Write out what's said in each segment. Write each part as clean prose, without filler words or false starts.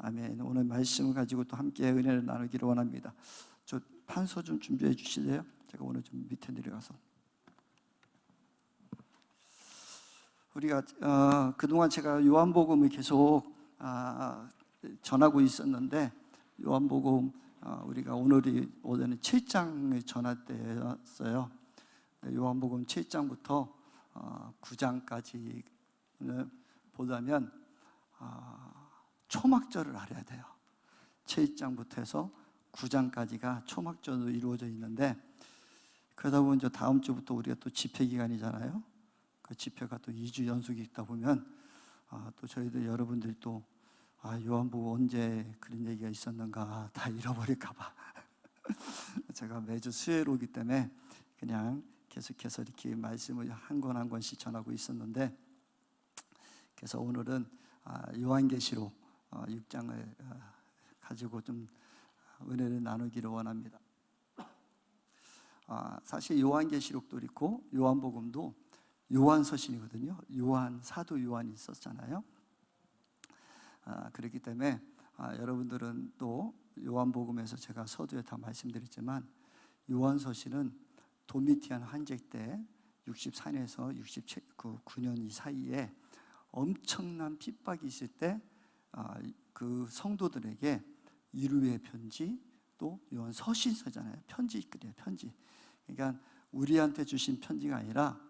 아멘. 오늘 말씀을 가지고 또 함께 은혜를 나누기를 원합니다. 저 판서 좀 준비해 주실래요? 제가 오늘 좀 밑에 내려가서. 우리가 그동안 제가 요한복음을 계속 전하고 있었는데, 요한복음 우리가 오늘은 7장을 전할 때였어요. 요한복음 7장부터 9장까지는 보자면 초막절을 알아야 돼요. 7장부터 해서 9장까지가 초막절로 이루어져 있는데, 그러다 보면 이제 다음 주부터 우리가 또 집회 기간이잖아요. 그 집회가 또 2주 연속이 있다 보면 또 저희들 여러분들이 또 요한복음 언제 그런 얘기가 있었는가 다 잃어버릴까 봐 제가 매주 수요일 오기 때문에 그냥 계속해서 이렇게 말씀을 한 권 한 권씩 전하고 있었는데, 그래서 오늘은 요한계시록 6장을 가지고 좀 은혜를 나누기를 원합니다. 사실 요한계시록도 그렇고 요한복음도 요한서신이거든요. 사도 요한이 있었잖아요. 그렇기 때문에 여러분들은 또 요한복음에서 제가 서두에 다 말씀드렸지만, 요한서신은 도미티안 황제 때 64년에서 69년 이 사이에 엄청난 핍박이 있을 때 그 성도들에게 위로의 편지, 또 요한서신서잖아요. 편지글이에요, 편지. 그러니까 우리한테 주신 편지가 아니라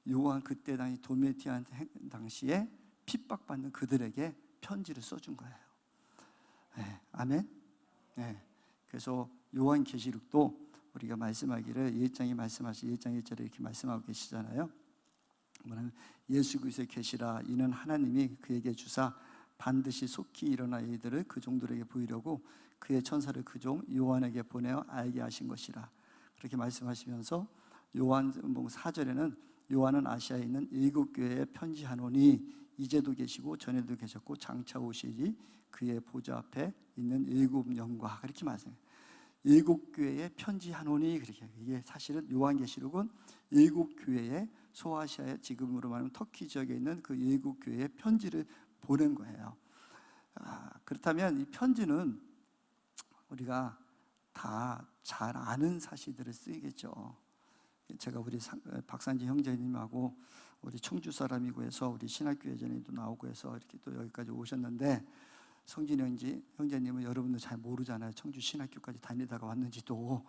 요한 그때 당시 도미티안 당시에 핍박받는 그들에게 편지를 써준 거예요. 네, 아멘. 네, 그래서 요한계시록도 우리가 말씀하기를 1장이 말씀하시 1장 1절에 이렇게 말씀하고 계시잖아요. 뭐냐면 예수 그리스도의 계시라, 이는 하나님이 그에게 주사 반드시 속히 일어날 일들을 그 종들에게 보이려고 그의 천사를 그 종 요한에게 보내어 알게 하신 것이라, 그렇게 말씀하시면서 요한복음 4절에는 요한은 아시아에 있는 7교회에 편지하노니 이제도 계시고 전에도 계셨고 장차 오시리 그의 보좌 앞에 있는 7영과, 그렇게 말씀해요. 7교회에 편지하노니, 그렇게. 이게 사실은 요한계시록은 7교회에 소아시아의 지금으로 말하면 터키 지역에 있는 그 7교회에 편지를 보낸 거예요. 그렇다면 이 편지는 우리가 다 잘 아는 사실들을 쓰이겠죠. 제가 우리 박산지 형제님하고 우리 청주 사람이고 해서 우리 신학교 예전에도 나오고 해서 이렇게 또 여기까지 오셨는데, 성진이 형제님은 여러분들 잘 모르잖아요. 청주 신학교까지 다니다가 왔는지도.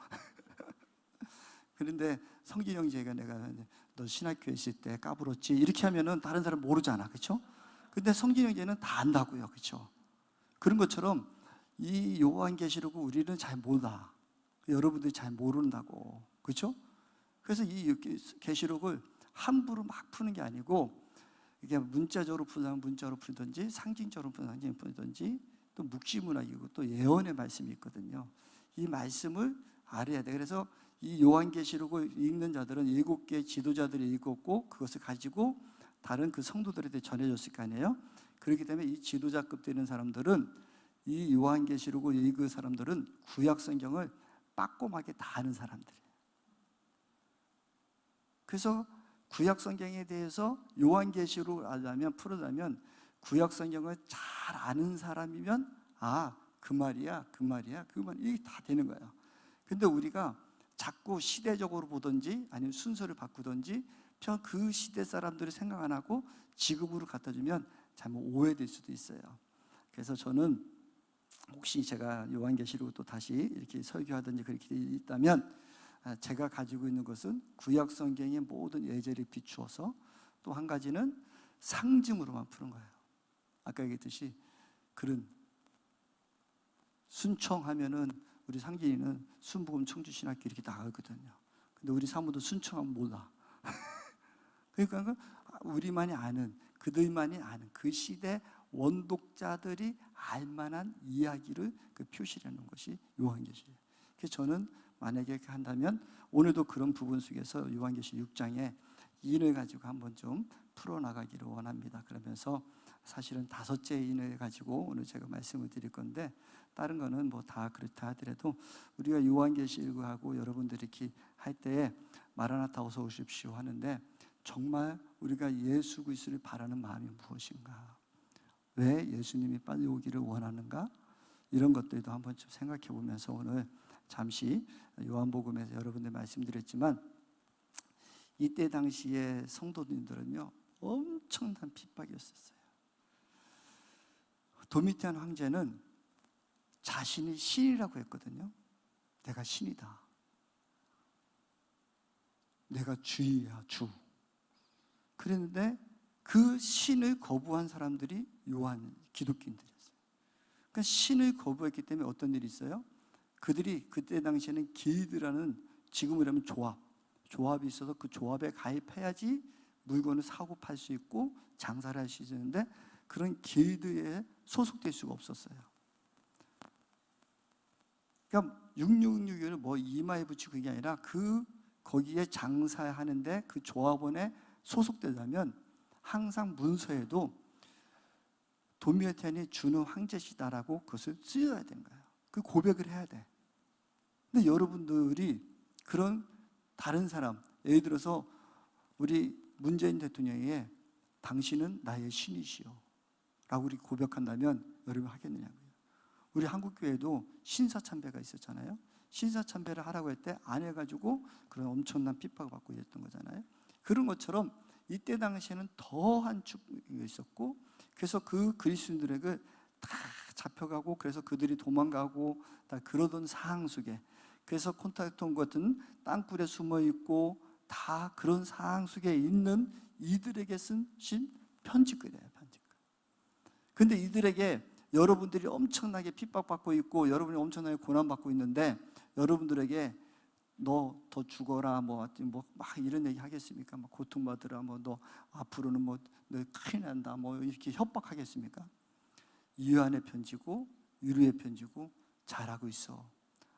그런데 성진이 형제가 내가 너 신학교에 있을 때 까불었지 이렇게 하면은 다른 사람 모르잖아, 그렇죠? 근데 성진이 형제는 다 안다고요, 그렇죠? 그런 것처럼 이 요한계시록을 우리는 잘 몰라. 여러분들이 잘 모른다고, 그렇죠? 그래서 이 계시록을 함부로 막 푸는 게 아니고, 이게 문자적으로 푸는 문자로 풀든지 상징적으로 푸는 상징으로 풀든지, 또 묵시문학이고 또 예언의 말씀이 있거든요. 이 말씀을 알아야 돼. 그래서 이 요한계시록을 읽는 자들은 7개의 지도자들이 읽었고 그것을 가지고 다른 그 성도들한테 전해줬을 거 아니에요. 그렇기 때문에 이 지도자급 되는 사람들은, 이 요한계시록을 읽은 사람들은 구약성경을 빠꼼하게 다 아는 사람들이에요. 그래서 구약성경에 대해서 요한계시록을 알려면, 풀어자면 구약성경을 잘 아는 사람이면 그 말이야, 이게 다 되는 거예요. 근데 우리가 자꾸 시대적으로 보든지 아니면 순서를 바꾸든지 그 시대 사람들이 생각 안 하고 지금으로 갖다 주면 잘못 오해될 수도 있어요. 그래서 저는 혹시 제가 요한계시록을 또 다시 이렇게 설교하든지 그렇게 있다면, 제가 가지고 있는 것은 구약성경의 모든 예제를 비추어서, 또 한 가지는 상징으로만 푸는 거예요. 아까 얘기했듯이 그런 순청하면은 우리 상진이는 순복음 청주신학교 이렇게 나가거든요. 근데 우리 사모도 순청하면 몰라. 그러니까 우리만이 아는, 그들만이 아는 그 시대 원독자들이 알만한 이야기를 표시하는 것이 요한계시예요. 그래서 저는 만약에 한다면 오늘도 그런 부분 속에서 요한계시 6장에 인을 가지고 한번 좀 풀어나가기를 원합니다. 그러면서 사실은 5째 인을 가지고 오늘 제가 말씀을 드릴 건데, 다른 거는 뭐 다 그렇다 하더라도 우리가 요한계시 읽고 여러분들이 이렇게 할 때에 마라나타 어서 오십시오 하는데, 정말 우리가 예수 그리스도를 바라는 마음이 무엇인가? 왜 예수님이 빨리 오기를 원하는가? 이런 것들도 한번 좀 생각해 보면서 오늘 잠시 요한복음에서 여러분들 말씀드렸지만, 이때 당시에 성도님들은요 엄청난 핍박이었었어요. 도미티안 황제는 자신이 신이라고 했거든요. 내가 신이다, 내가 주이야, 주. 그랬는데 그 신을 거부한 사람들이 요한 기독교인들이었어요. 그러니까 신을 거부했기 때문에 어떤 일이 있어요? 그들이 그때 당시에는 길드라는, 지금이라면 조합이 있어서 그 조합에 가입해야지 물건을 사고 팔 수 있고 장사를 할 수 있었는데, 그런 길드에 소속될 수가 없었어요. 그러니까 6661을 뭐 이마에 붙이고 그게 아니라 거기에 장사하는데 그 조합원에 소속되려면 항상 문서에도 도미티안이 주는 황제시다라고 그것을 쓰여야 되는 거예요. 그 고백을 해야 돼. 근데 여러분들이 그런 다른 사람, 예를 들어서 우리 문재인 대통령에게 당신은 나의 신이시여 라고 우리 고백한다면 여러분 하겠느냐고요. 우리 한국교회도 신사참배가 있었잖아요. 신사참배를 하라고 할 때 안 해가지고 그런 엄청난 핍박을 받고 있었던 거잖아요. 그런 것처럼 이때 당시에는 더한 축복이 있었고, 그래서 그 그리스도인들에게 다 잡혀가고, 그래서 그들이 도망가고 다 그러던 상황 속에, 그래서 콘탁트 같은 땅굴에 숨어 있고 다 그런 상황 속에 있는 이들에게 쓴 편지글이에요, 편지글. 근데 이들에게 여러분들이 엄청나게 핍박받고 있고 여러분이 엄청나게 고난받고 있는데, 여러분들에게 너 더 죽어라 막 이런 얘기 하겠습니까? 막 고통받으라, 너 앞으로는 너 큰일 난다 이렇게 협박하겠습니까? 이완의 편지고 유리의 편지고, 잘하고 있어,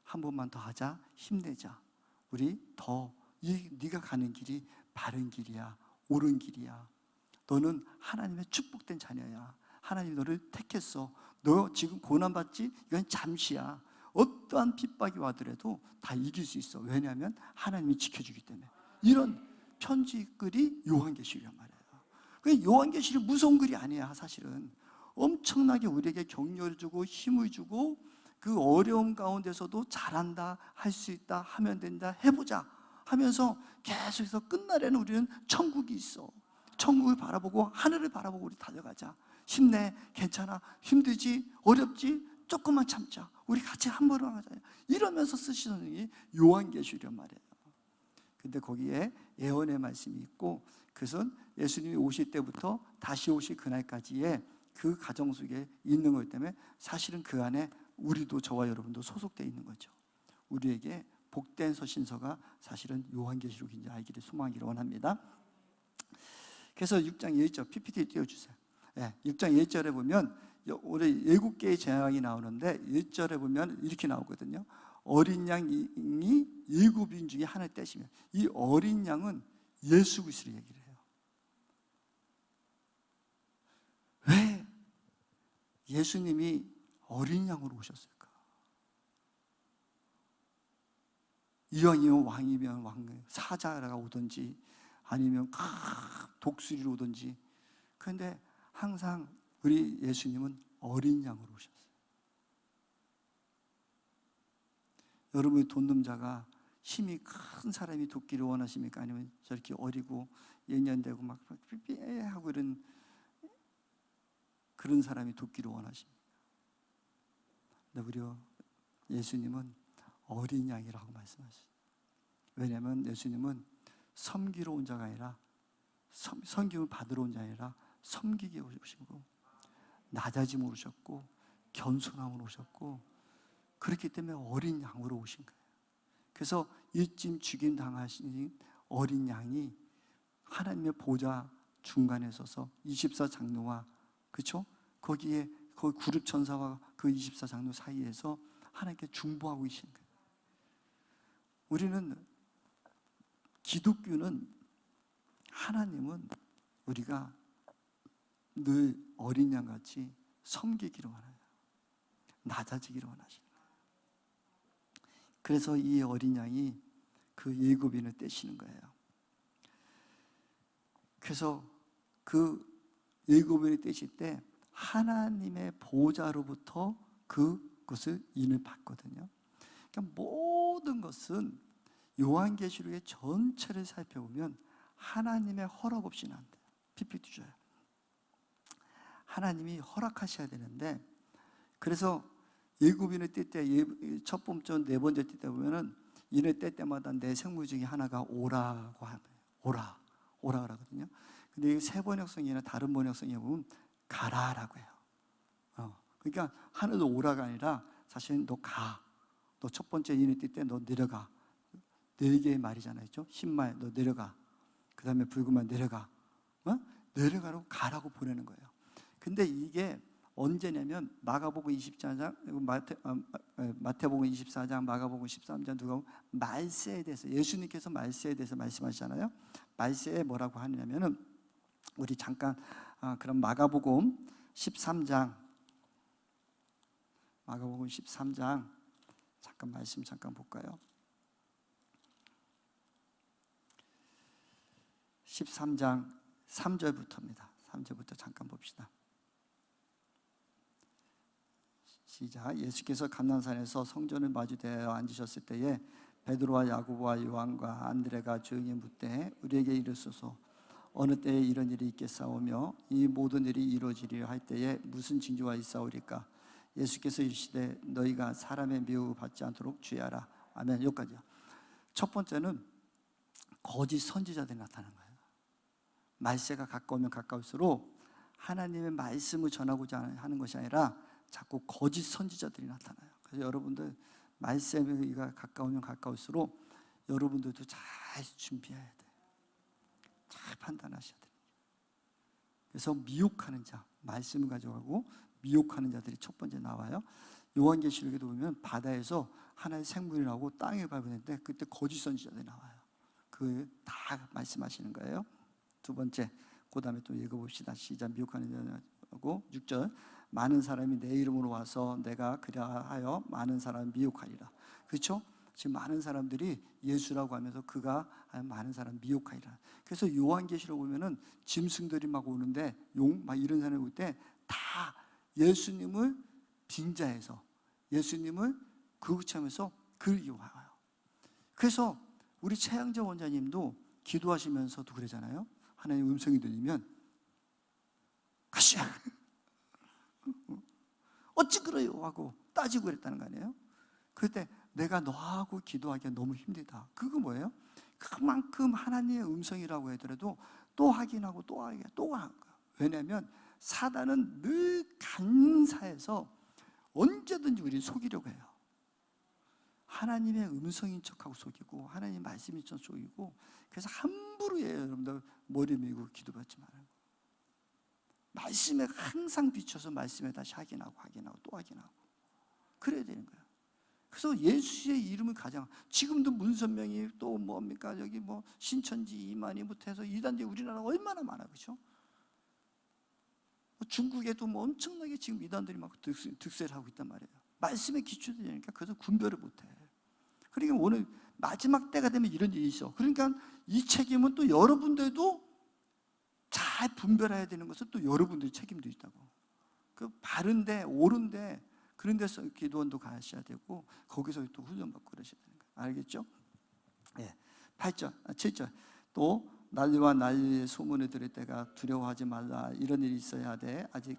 한 번만 더 하자, 힘내자, 우리 네가 가는 길이 바른 길이야, 옳은 길이야, 너는 하나님의 축복된 자녀야, 하나님이 너를 택했어, 너 지금 고난받지? 이건 잠시야, 어떠한 핍박이 와더라도 다 이길 수 있어, 왜냐하면 하나님이 지켜주기 때문에. 이런 편지글이 요한계시록이란 말이에요. 그 요한계시록 무서운 글이 아니야. 사실은 엄청나게 우리에게 격려를 주고 힘을 주고, 그 어려움 가운데서도 잘한다, 할 수 있다, 하면 된다, 해보자 하면서 계속해서 끝날에는 우리는 천국이 있어, 천국을 바라보고 하늘을 바라보고 우리 달려가자, 힘내, 괜찮아, 힘들지, 어렵지, 조금만 참자, 우리 같이 한 번만 하자, 이러면서 쓰시는 게 요한계시록이란 말이에요. 근데 거기에 예언의 말씀이 있고, 그것은 예수님이 오실 때부터 다시 오실 그날까지의 그 가정 속에 있는 거기 때문에 사실은 그 안에 우리도, 저와 여러분도 소속되어 있는 거죠. 우리에게 복된 서신서가 사실은 요한계시록인지 알기를 소망하기를 원합니다. 그래서 6장 1절 PPT 띄워주세요. 6장 1절에 보면 우리 7개의 재앙이 나오는데 1절에 보면 이렇게 나오거든요. 어린 양이 7인 중에 하나를 떼시면, 이 어린 양은 예수 그리스도를 얘기를 해요. 왜 예수님이 어린 양으로 오셨을까? 이왕이면 왕이면 왕, 사자가 오든지 아니면 독수리로 오든지, 그런데 항상 우리 예수님은 어린 양으로 오셨어요. 여러분의 돈놈자가 힘이 큰 사람이 돕기를 원하십니까? 아니면 저렇게 어리고 예년되고 막 삐삐하고 이런 그런 사람이 돕기를 원하십니까? 근데 우리 예수님은 어린 양이라고 말씀하셨어요. 왜냐하면 예수님은 섬기러 온 자가 아니라 섬김을 받으러 온 자가 아니라 섬기게 오시고, 낮아짐으로 오셨고, 겸손함으로 오셨고, 그렇기 때문에 어린 양으로 오신 거예요. 그래서 일찜 죽임 당하신 어린 양이 하나님의 보좌 중간에 서서 24장로와, 그렇죠? 거기 구룹 천사와 그 24장로 사이에서 하나님께 중보하고 계신 거예요. 우리는, 기독교는, 하나님은 우리가 늘 어린 양같이 섬기기를 원해요. 낮아지기를 원하시는 거예요. 그래서 이 어린 양이 그 7인을 떼시는 거예요. 그래서 그 7인을 떼실 때 하나님의 보호자로부터 그것을 인을 받거든요. 그러니까 모든 것은 요한계시록의 전체를 살펴보면 하나님의 허락 없이는 안 돼요. PPT 줘요. 하나님이 허락하셔야 되는데, 그래서 예굽인을 뗄 때 첫 번째, 네 번째 뗄 때 보면은 인을 뗄 때마다 내 생물 중에 하나가 오라고 하면 오라 그러거든요. 근데 이 새 번역성이나 다른 번역성에 보면 가라라고 해요. 그러니까 하늘도 오라가 아니라 사실은 너 가. 너 첫 번째 인을 뗄 때 너 내려가. 네 개의 말이잖아요. 흰말 너 내려가. 그 다음에 붉은 말 내려가. 내려가라고 가라고 보내는 거예요. 근데 이게 언제냐면 마가복음 24장, 마태복음 24장, 마가복음 13장, 누가 말세에 대해서, 예수님께서 말세에 대해서 말씀하시잖아요. 말세에 뭐라고 하느냐면은 우리 잠깐 그럼 마가복음 13장 잠깐 말씀 잠깐 볼까요? 13장 3절부터입니다. 3절부터 잠깐 봅시다. 시작. 예수께서 감난산에서 성전을 마주대하여 앉으셨을 때에 베드로와 야고보와 요한과 안드레가 조용히 묻되 우리에게 이르소서 어느 때에 이런 일이 있겠사오며 이 모든 일이 이루어지리라 할 때에 무슨 징조가 있사오리까? 예수께서 이르시되 너희가 사람의 미움을 받지 않도록 주의하라. 아멘. 여기까지요. 첫 번째는 거짓 선지자들이 나타나는 거예요. 말세가 가까우면 가까울수록 하나님의 말씀을 전하고자 하는 것이 아니라 자꾸 거짓 선지자들이 나타나요. 그래서 여러분들 말세가 가까우면 가까울수록 여러분들도 잘 준비해야 돼요. 잘 판단하셔야 돼요. 그래서 미혹하는 자, 말씀을 가져가고 미혹하는 자들이 첫 번째 나와요. 요한계시록에도 보면 바다에서 하나의 생물이 나오고 땅에 밟았는데 그때 거짓 선지자들이 나와요. 그 다 말씀하시는 거예요. 두 번째, 그 다음에 또 읽어봅시다. 시작. 미혹하는 자하고 6절. 많은 사람이 내 이름으로 와서 내가 그리하여 많은 사람을 미혹하리라. 그렇죠? 지금 많은 사람들이 예수라고 하면서 그가 많은 사람 미혹하리라. 그래서 요한계시록 보면은 짐승들이 막 오는데 용 막 이런 사람이 올 때 다 예수님을 빙자해서 예수님을 그구치하면서 그를 와요. 그래서 우리 최양재 원장님도 기도하시면서도 그러잖아요. 하나님 음성이 들리면 가시야 어찌 그래요 하고 따지고 그랬다는 거 아니에요? 그때 내가 너하고 기도하기가 너무 힘들다. 그거 뭐예요? 그만큼 하나님의 음성이라고 하더라도 또 확인하고 또 하게 또 하는 거야. 왜냐하면 사단은 늘 간사해서 언제든지 우리를 속이려고 해요. 하나님의 음성인 척하고 속이고 하나님의 말씀인 척 속이고, 그래서 함부로 여러분들 머리 밀고 기도받지 말아요. 말씀에 항상 비춰서 말씀에 다시 확인하고 또 확인하고 그래야 되는 거예요. 그래서 예수의 이름을 가장, 지금도 문선명이 또 뭡니까 여기 뭐 신천지 이만희부터 해서 이단들이 우리나라가 얼마나 많아, 그렇죠? 중국에도 뭐 엄청나게 지금 이단들이 막 득세를 하고 있단 말이에요. 말씀에 기초되니까 그래서 분별을 못해. 그러니까 오늘 마지막 때가 되면 이런 일이 있어. 그러니까 이 책임은 또 여러분들도 잘 분별해야 되는 것은 또 여러분들의 책임도 있다고. 그 바른데 옳은데 그런 데서 기도원도 가셔야 되고 거기서 또 훈련받고 그러셔야 되는 거예요. 알겠죠? 예. 7절 또 난리와 난리의 소문을 들을 때가 두려워하지 말라. 이런 일이 있어야 돼. 아직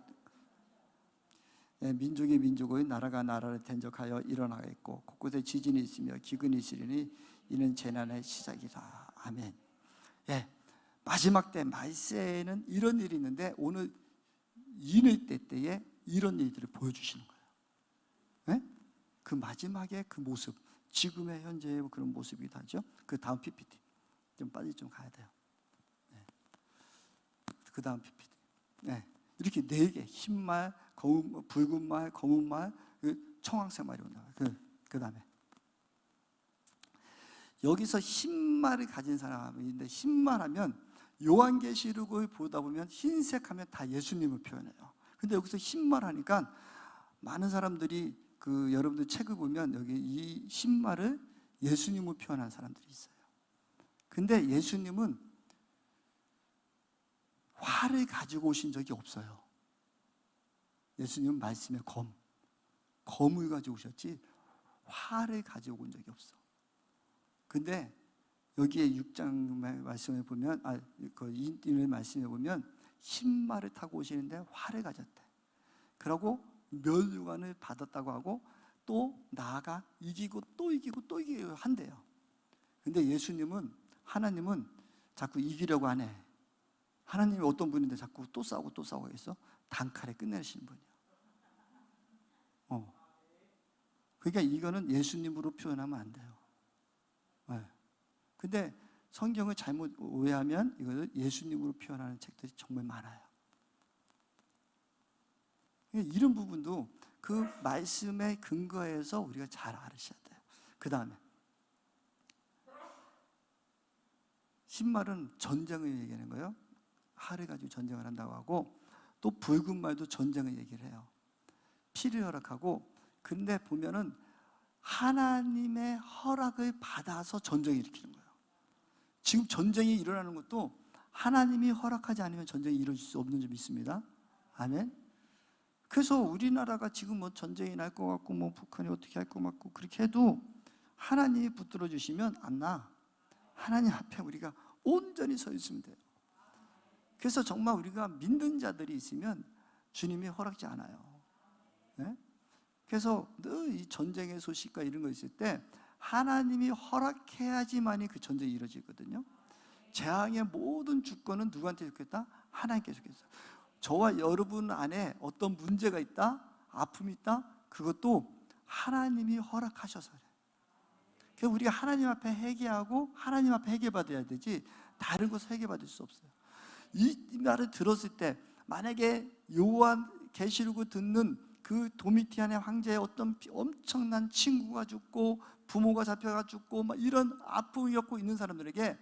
민족이 민족의 나라가 나라를 대적하여 일어나겠고 곳곳에 지진이 있으며 기근이 있으리니 이는 재난의 시작이다. 아멘. 예. 마지막 때 말세에는 이런 일이 있는데 오늘 인의 때에 이런 일들을 보여주시는 거예요. 네? 그 마지막에 그 모습, 지금의 현재의 그런 모습이 다죠. 그 다음 PPT 좀 빨리 좀 가야 돼요. 네. 그 다음 PPT. 네. 이렇게 4개, 흰말, 붉은 말, 검은 말, 청황색 말이 온다. 그 다음에 여기서 흰말을 가진 사람이 있는데, 흰말하면 요한계시록을 보다 보면 흰색하면 다 예수님을 표현해요. 근데 여기서 흰말 하니까 많은 사람들이 여러분들 책을 보면 여기 이 흰말을 예수님을 표현한 사람들이 있어요. 근데 예수님은 활을 가지고 오신 적이 없어요. 예수님은 말씀의 검을 가지고 오셨지 활을 가지고 온 적이 없어. 근데 여기에 6장 말씀에 보면, 그 인의 말씀에 보면 흰말을 타고 오시는데 활을 가졌대. 그러고 멸류관을 받았다고 하고 또 나아가 이기고 또 이기고 또 이기고 한대요. 근데 예수님은, 하나님은 자꾸 이기려고 하네. 하나님이 어떤 분인데 자꾸 또 싸우고 또 싸우고 있어? 단칼에 끝내시는 분이야. 그러니까 이거는 예수님으로 표현하면 안 돼요. 네. 근데 성경을 잘못 오해하면 이거를 예수님으로 표현하는 책들이 정말 많아요. 이런 부분도 그 말씀에 근거해서 우리가 잘 알으셔야 돼요. 그 다음에 흰말은 전쟁을 얘기하는 거예요. 활을 가지고 전쟁을 한다고 하고, 또 붉은 말도 전쟁을 얘기를 해요. 피를 허락하고. 근데 보면은 하나님의 허락을 받아서 전쟁을 일으키는 거예요. 지금 전쟁이 일어나는 것도 하나님이 허락하지 않으면 전쟁이 이루어질 수 없는 점 있습니다. 아멘. 그래서 우리나라가 지금 뭐 전쟁이 날 것 같고 뭐 북한이 어떻게 할 것 같고 그렇게 해도 하나님이 붙들어 주시면 안 나. 하나님 앞에 우리가 온전히 서 있으면 돼요. 그래서 정말 우리가 믿는 자들이 있으면 주님이 허락지 않아요. 네? 그래서 늘 이 전쟁의 소식과 이런 거 있을 때 하나님이 허락해야지만이 그 전쟁이 이루어지거든요. 재앙의 모든 주권은 누구한테 주겠다? 하나님께 주겠어요. 저와 여러분 안에 어떤 문제가 있다, 아픔이 있다, 그것도 하나님이 허락하셔서 그래요. 그래서 우리가 하나님 앞에 회개하고 하나님 앞에 회개받아야 되지 다른 곳에 회개받을 수 없어요. 이 말을 들었을 때 만약에 요한 계시록을 듣는 그 도미티안의 황제의 어떤 엄청난 친구가 죽고 부모가 잡혀가 죽고 막 이런 아픔을 겪고 있는 사람들에게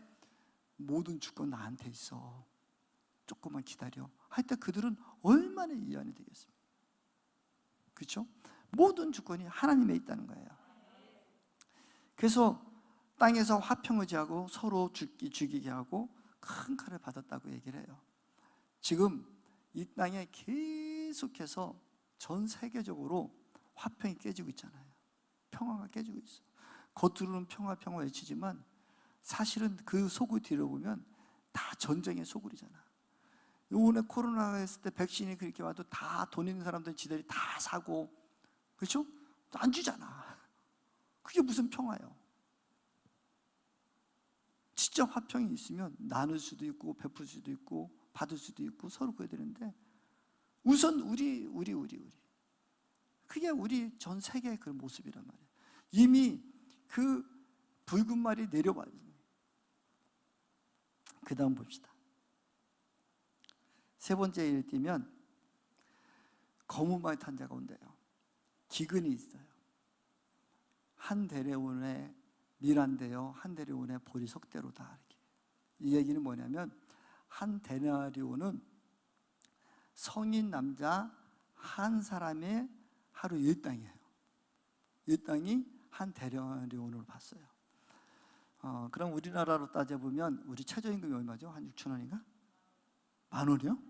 모든 주권 나한테 있어, 조금만 기다려 할 때 그들은 얼마나 이해안이 되겠습니까? 그렇죠? 모든 주권이 하나님에 있다는 거예요. 그래서 땅에서 화평의지하고 서로 죽이게 하고 큰 칼을 받았다고 얘기를 해요. 지금 이 땅에 계속해서 전 세계적으로 화평이 깨지고 있잖아요. 평화가 깨지고 있어. 겉으로는 평화 외치지만 사실은 그 속을 들여보면 다 전쟁의 소굴이잖아. 요번에 코로나가 했을 때 백신이 그렇게 와도 다 돈 있는 사람들 지들이 다 사고, 그렇죠? 안 주잖아. 그게 무슨 평화예요? 진짜 화평이 있으면 나눌 수도 있고 베풀 수도 있고 받을 수도 있고 서로 그래야 되는데 우선 우리 그게 우리 전 세계의 그 모습이란 말이에요. 이미 그 붉은 말이 내려와요. 그 다음 봅시다. 세 번째 예를 들면 검은 말 탄 자가 온대요. 기근이 있어요. 한 대례원에 밀한대요, 한 대례원에 보리 석대로다. 이렇게. 이 얘기는 뭐냐면 한 데나리온은 성인 남자 한 사람의 하루 일당이에요. 일당이 한 데나리온으로 봤어요. 그럼 우리나라로 따져보면 우리 최저임금이 얼마죠? 한 6천 원인가? 10,000원이요?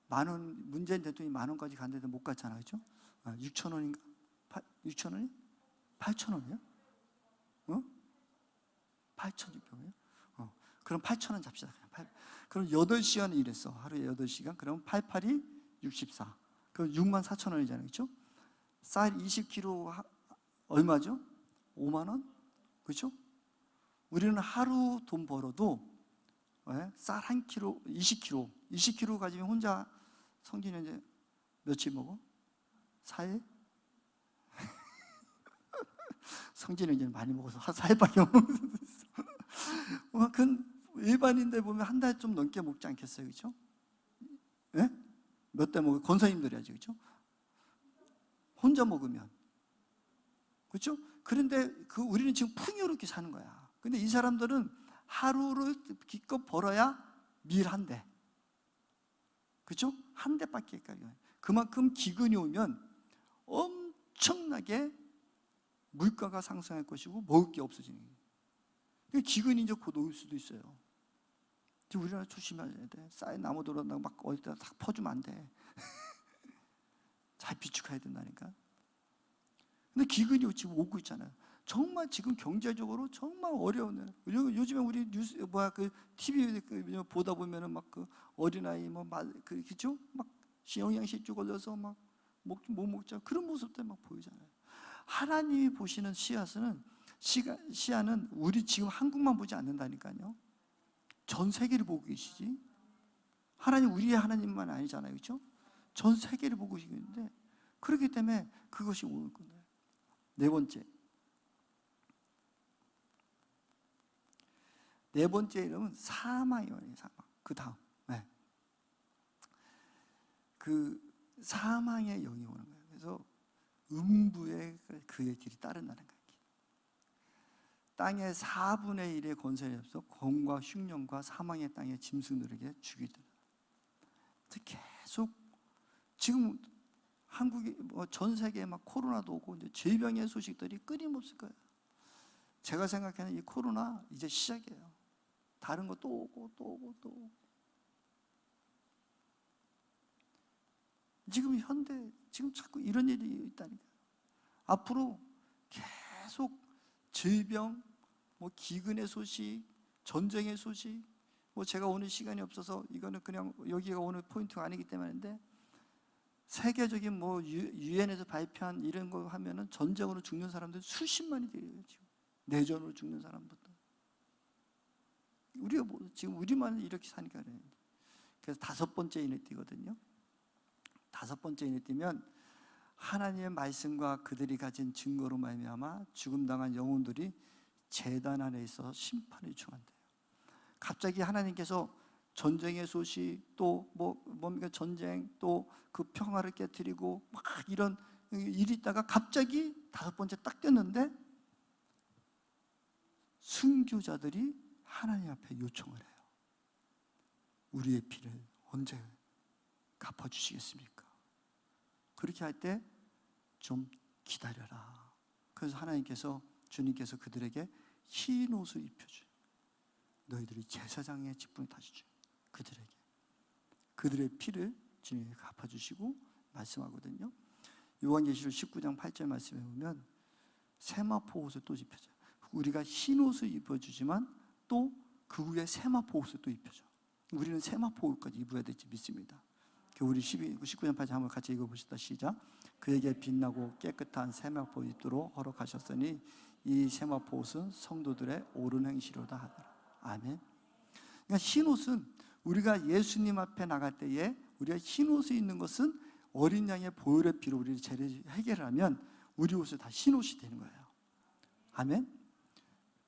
10,000원, 문재인 대통령이 10,000원까지 갔는데 못 갔잖아요. 그렇죠? 6천 원인가? 6천 원이? 8,000원이요? 8,600원이요? 그럼 8,000원 잡시다. 그럼 8시간 일했어. 하루에 8시간. 그럼 88이 64. 그럼 64,000원이잖아요. 그렇죠? 쌀 20kg 얼마죠? 5만 원? 그렇죠? 우리는 하루 돈 벌어도 쌀 1kg, 20kg 가지면 혼자 성진이 이제 며칠 먹어? 4일? 성진이 이제 많이 먹어서 4일밖에 못 먹어. 그건 일반인들 보면 한 달 좀 넘게 먹지 않겠어요? 그렇죠? 예? 몇 달 먹어요? 권사님들이야지. 그렇죠? 혼자 먹으면. 그렇죠? 그런데 우리는 지금 풍요롭게 사는 거야. 근데 이 사람들은 하루를 기껏 벌어야 밀 한 대. 그렇죠? 한 대밖에 가요. 그만큼 기근이 오면 엄청나게 물가가 상승할 것이고 먹을 게 없어지는 거예요. 기근이 이제 곧 올 수도 있어요. 우리나라 조심해야 돼. 쌀 나무 들어온다고 막 어디다 탁 퍼주면 안 돼. 잘 비축해야 된다니까. 근데 기근이 지금 오고 있잖아요. 정말 지금 경제적으로 정말 어려운. 요즘에 우리 뉴스 TV 보다 보면은 막 그 어린아이 그렇죠? 막 영양실조 걸려서 막 못 먹자 그런 모습들 막 보이잖아요. 하나님이 보시는 시야는 우리 지금 한국만 보지 않는다니까요. 전 세계를 보고 계시지. 하나님 우리의 하나님만 아니잖아요, 그렇죠? 전 세계를 보고 계시는데 그렇기 때문에 그것이 올 거예요. 네 번째 이름은 사망이에요. 사망. 그 다음, 그 사망의 영이 오는 거예요. 그래서 음부에 그의 길이 따른다는 거예요. 땅의 4분의 1의 권세에 앞서 검과 흉년과 사망의 땅의 짐승들에게 죽이더라. 계속 지금 한국이 전 세계에 막 코로나도 오고 이제 질병의 소식들이 끊임없을 거예요. 제가 생각하는 이 코로나 이제 시작이에요. 다른 거 또 오고 또 오고 또 오고. 지금 지금 자꾸 이런 일이 있다니까. 앞으로 계속 질병, 기근의 소식, 전쟁의 소식, 제가 오늘 시간이 없어서 이거는 그냥 여기가 오늘 포인트가 아니기 때문인데 세계적인 유엔에서 발표한 이런 거 하면은 전쟁으로 죽는 사람들 수십만이 돼요. 지금 내전으로 죽는 사람부터. 우리가 지금 우리만 이렇게 사니까 그래요. 그래서 5번째 인에 띄거든요. 5번째 인에 띄면 하나님의 말씀과 그들이 가진 증거로 말미암아 죽음 당한 영혼들이 제단 안에 있어 심판을 청한대요. 갑자기 하나님께서 전쟁의 소식, 또 뭡니까 전쟁, 또 그 평화를 깨뜨리고 막 이런 일이 있다가 갑자기 5번째 딱 됐는데 순교자들이 하나님 앞에 요청을 해요. 우리의 피를 언제 갚아주시겠습니까? 그렇게 할 때 좀 기다려라. 그래서 주님께서 그들에게 흰 옷을 입혀줘요. 너희들이 제사장의 직분을 다시 줘요. 그들의 피를 주님이 갚아주시고 말씀하거든요. 요한계시록 19장 8절 말씀에 보면 세마포 옷을 또 입혀줘요. 우리가 흰 옷을 입어주지만 또 그 후에 세마포 옷을 또 입혀줘. 우리는 세마포 옷까지 입어야 될지 믿습니다. 우리 19장 8절 한번 같이 읽어보시다. 시작. 그에게 빛나고 깨끗한 세마포 입도록 허락하셨으니 이 세마포 옷은 성도들의 옳은 행실로다 하더라. 아멘. 그러니까 흰 옷은 우리가 예수님 앞에 나갈 때에 우리가 흰 옷을 입는 것은 어린 양의 보혈의 피로 우리를 죄를 해결하면 우리 옷이 다 흰 옷이 되는 거예요. 아멘.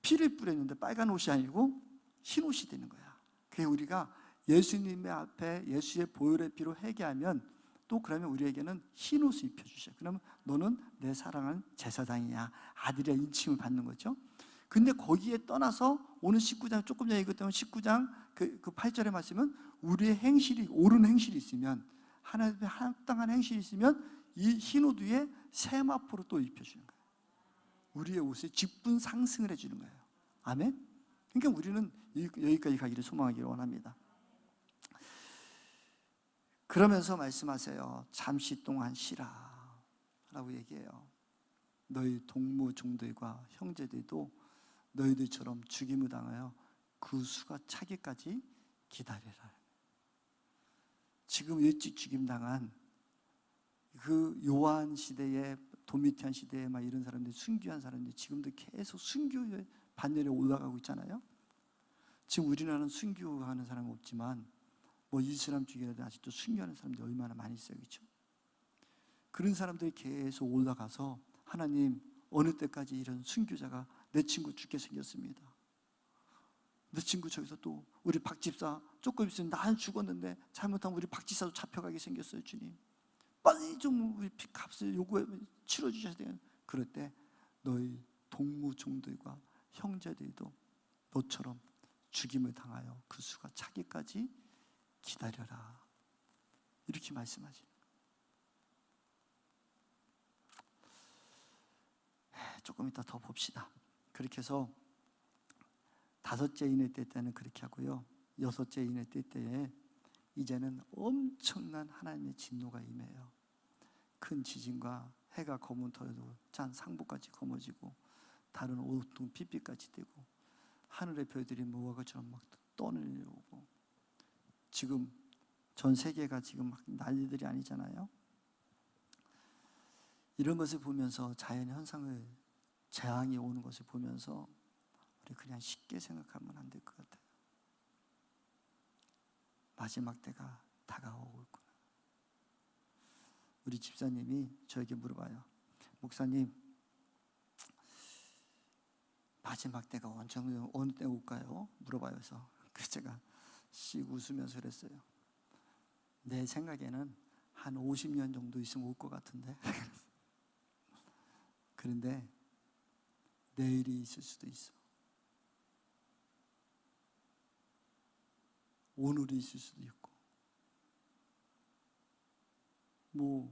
피를 뿌렸는데 빨간 옷이 아니고 흰 옷이 되는 거야. 그게 우리가 예수님의 앞에 예수의 보혈의 피로 회개하면 또 그러면 우리에게는 흰 옷을 입혀주셔요. 그러면 너는 내 사랑하는 제사장이야, 아들이야 인칭을 받는 거죠. 근데 거기에 떠나서 오늘 19장 조금 전에 읽었던 19장 그 8절의 말씀은 우리의 행실이 옳은 행실이 있으면 하나님의 합당한 행실이 있으면 이 흰 옷 위에 세마포로 또 입혀주는 거예요. 우리의 옷에 직분 상승을 해주는 거예요. 아멘. 그러니까 우리는 여기까지 가기를 소망하기를 원합니다. 그러면서 말씀하세요. 잠시 동안 쉬라 라고 얘기해요. 너희 동무 종들과 형제들도 너희들처럼 죽임을 당하여 그 수가 차기까지 기다리라. 지금 일찍 죽임 당한 그 요한 시대에 도미티안 시대에 막 이런 사람들, 순교한 사람들 지금도 계속 순교의 반열에 올라가고 있잖아요. 지금 우리나라는 순교하는 사람은 없지만 이슬람 쪽이라도 아직도 순교하는 사람들이 얼마나 많이 있어요, 그렇죠? 그런 사람들이 계속 올라가서 하나님 어느 때까지 이런 순교자가 내 친구 죽게 생겼습니다. 내 친구 저기서 또 우리 박 집사 조금 있으면 나는 죽었는데 잘못하면 우리 박 집사도 잡혀가게 생겼어요, 주님. 빨리 좀 우리 빚값을 치러 주셔야 돼요. 그럴 때 너희 동무 종들과 형제들도 너처럼 죽임을 당하여 그 수가 차기까지 기다려라. 이렇게 말씀하시는 거예요. 조금 이따 더 봅시다. 그렇게 해서 5째 인의 때는 그렇게 하고요. 6째 인의 때에 이제는 엄청난 하나님의 진노가 임해요. 큰 지진과 해가 거문터여도 짠 상복같이 검어지고 다른 온통 핏빛같이 되고 하늘의 별들이 무화과 것처럼 막 떠내려오고 지금 전 세계가 지금 막 난리들이 아니잖아요. 이런 것을 보면서 자연 현상을 재앙이 오는 것을 보면서 우리 그냥 쉽게 생각하면 안 될 것 같아요. 마지막 때가 다가오고 있구나. 우리 집사님이 저에게 물어봐요. 목사님, 마지막 때가 어느 때 올까요? 물어봐요. 그래서 제가 씩 웃으면서 그랬어요. 내 생각에는 한 50년 정도 있으면 올 것 같은데. 그런데 내일이 있을 수도 있어. 오늘이 있을 수도 있고. 뭐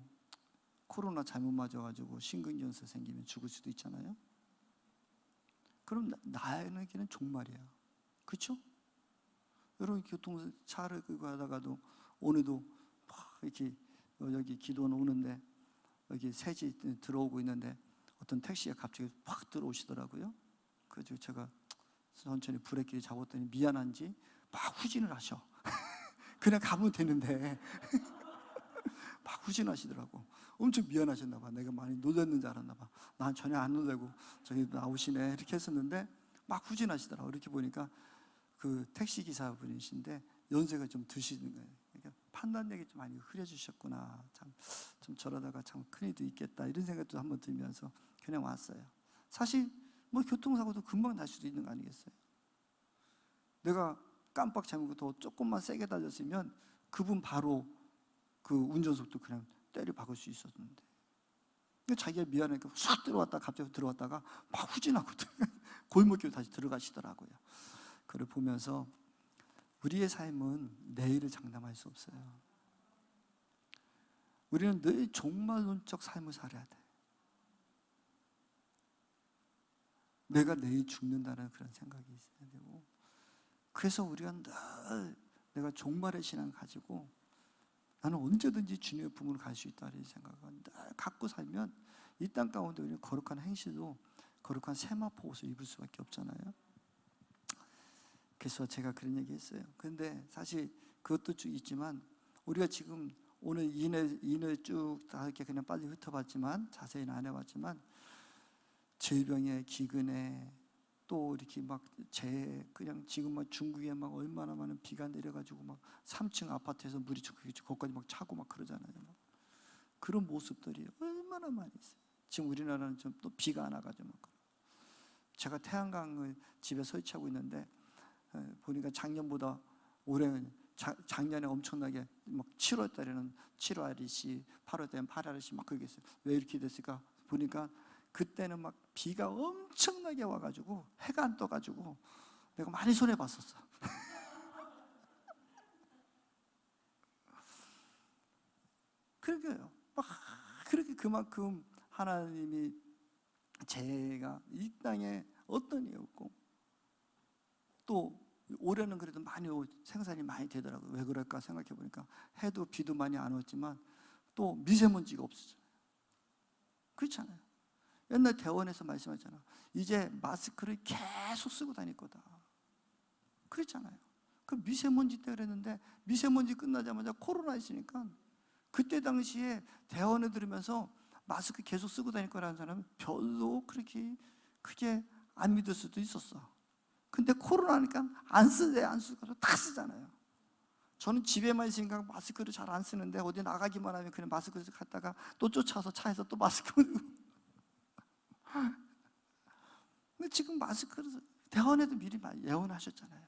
코로나 잘못 맞아가지고 심근경색 생기면 죽을 수도 있잖아요. 그럼 나에게는 종말이야. 그렇죠? 여러분 교통차를 끌고 가다가도 오늘도 막 이렇게 여기 기도원 오는데 여기 새지 들어오고 있는데 어떤 택시가 갑자기 확 들어오시더라고요. 그래서 제가 천천히 브레이크를 잡았더니 미안한지 막 후진을 하셔. 그냥 가면 되는데 막 후진하시더라고. 엄청 미안하셨나 봐. 내가 많이 놀랐는 줄 알았나 봐. 난 전혀 안 놀래고 저기 나오시네 이렇게 했었는데 막 후진하시더라고. 이렇게 보니까 그 택시 기사분이신데 연세가 좀 드시는 거예요. 그러니까 판단력이 좀 많이 흐려지셨구나. 좀 저러다가 참 큰일도 있겠다 이런 생각도 한번 들면서 그냥 왔어요. 사실 뭐 교통사고도 금방 날 수도 있는 거 아니겠어요? 내가 깜빡 잠그고 더 조금만 세게 달렸으면 그분 바로 그 운전석도 그냥 때려 박을 수 있었는데 자기가 미안하니까 싹 들어왔다가 갑자기 들어왔다가 막 후진하고 골목길로 다시 들어가시더라고요. 그걸 보면서 우리의 삶은 내일을 장담할 수 없어요. 우리는 늘 종말론적 삶을 살아야 돼. 내가 내일 죽는다는 그런 생각이 있어야 되고, 그래서 우리가 늘 내가 종말의 신앙을 가지고 나는 언제든지 주님의 품으로 갈 수 있다는 생각을 늘 갖고 살면 이 땅 가운데 우리는 거룩한 행실도 거룩한 세마포 옷을 입을 수밖에 없잖아요. 그래서 제가 그런 얘기 했어요. 그런데 사실 그것도 쭉 있지만 우리가 지금 오늘 인을 쭉 다 이렇게 그냥 빨리 훑어봤지만 자세히는 안 해봤지만 질병에 기근에 또 이렇게 막 재해 그냥 지금 막 중국에 막 얼마나 많은 비가 내려가지고 막 3층 아파트에서 물이 거기까지 막 차고 막 그러잖아요. 막. 그런 모습들이 얼마나 많이 있어요. 지금 우리나라는 좀 또 비가 안 와가지고 막. 제가 태양광을 집에 설치하고 있는데 보니까 작년보다 올해는 작년에 엄청나게 막 7월 달에는 7REC, 8월 달에는 8REC 막 그러게 있어요. 왜 이렇게 됐을까? 보니까 그때는 막 비가 엄청나게 와가지고 해가 안 떠가지고 내가 많이 손해봤었어. 그러게요. 막 그렇게 그만큼 하나님이 재해가 이 땅에 어떤 이었고 또 올해는 그래도 많이 생산이 많이 되더라고요. 왜 그럴까 생각해 보니까 해도 비도 많이 안 왔지만 또 미세먼지가 없었잖아요. 그렇잖아요. 옛날 대원에서 말씀하잖아. 이제 마스크를 계속 쓰고 다닐 거다. 그랬잖아요. 그 미세먼지 때 그랬는데 미세먼지 끝나자마자 코로나 있으니까 그때 당시에 대원을 들으면서 마스크 계속 쓰고 다닐 거라는 사람은 별로 그렇게 크게 안 믿을 수도 있었어. 근데 코로나니까 안 쓰대 안 쓰고 다 쓰잖아요. 저는 집에만 있으니까 마스크를 잘 안 쓰는데 어디 나가기만 하면 그냥 마스크를 갖다가 또 쫓아서 차에서 또 마스크 근데 지금 마스크를 대원에도 미리 예언하셨잖아요.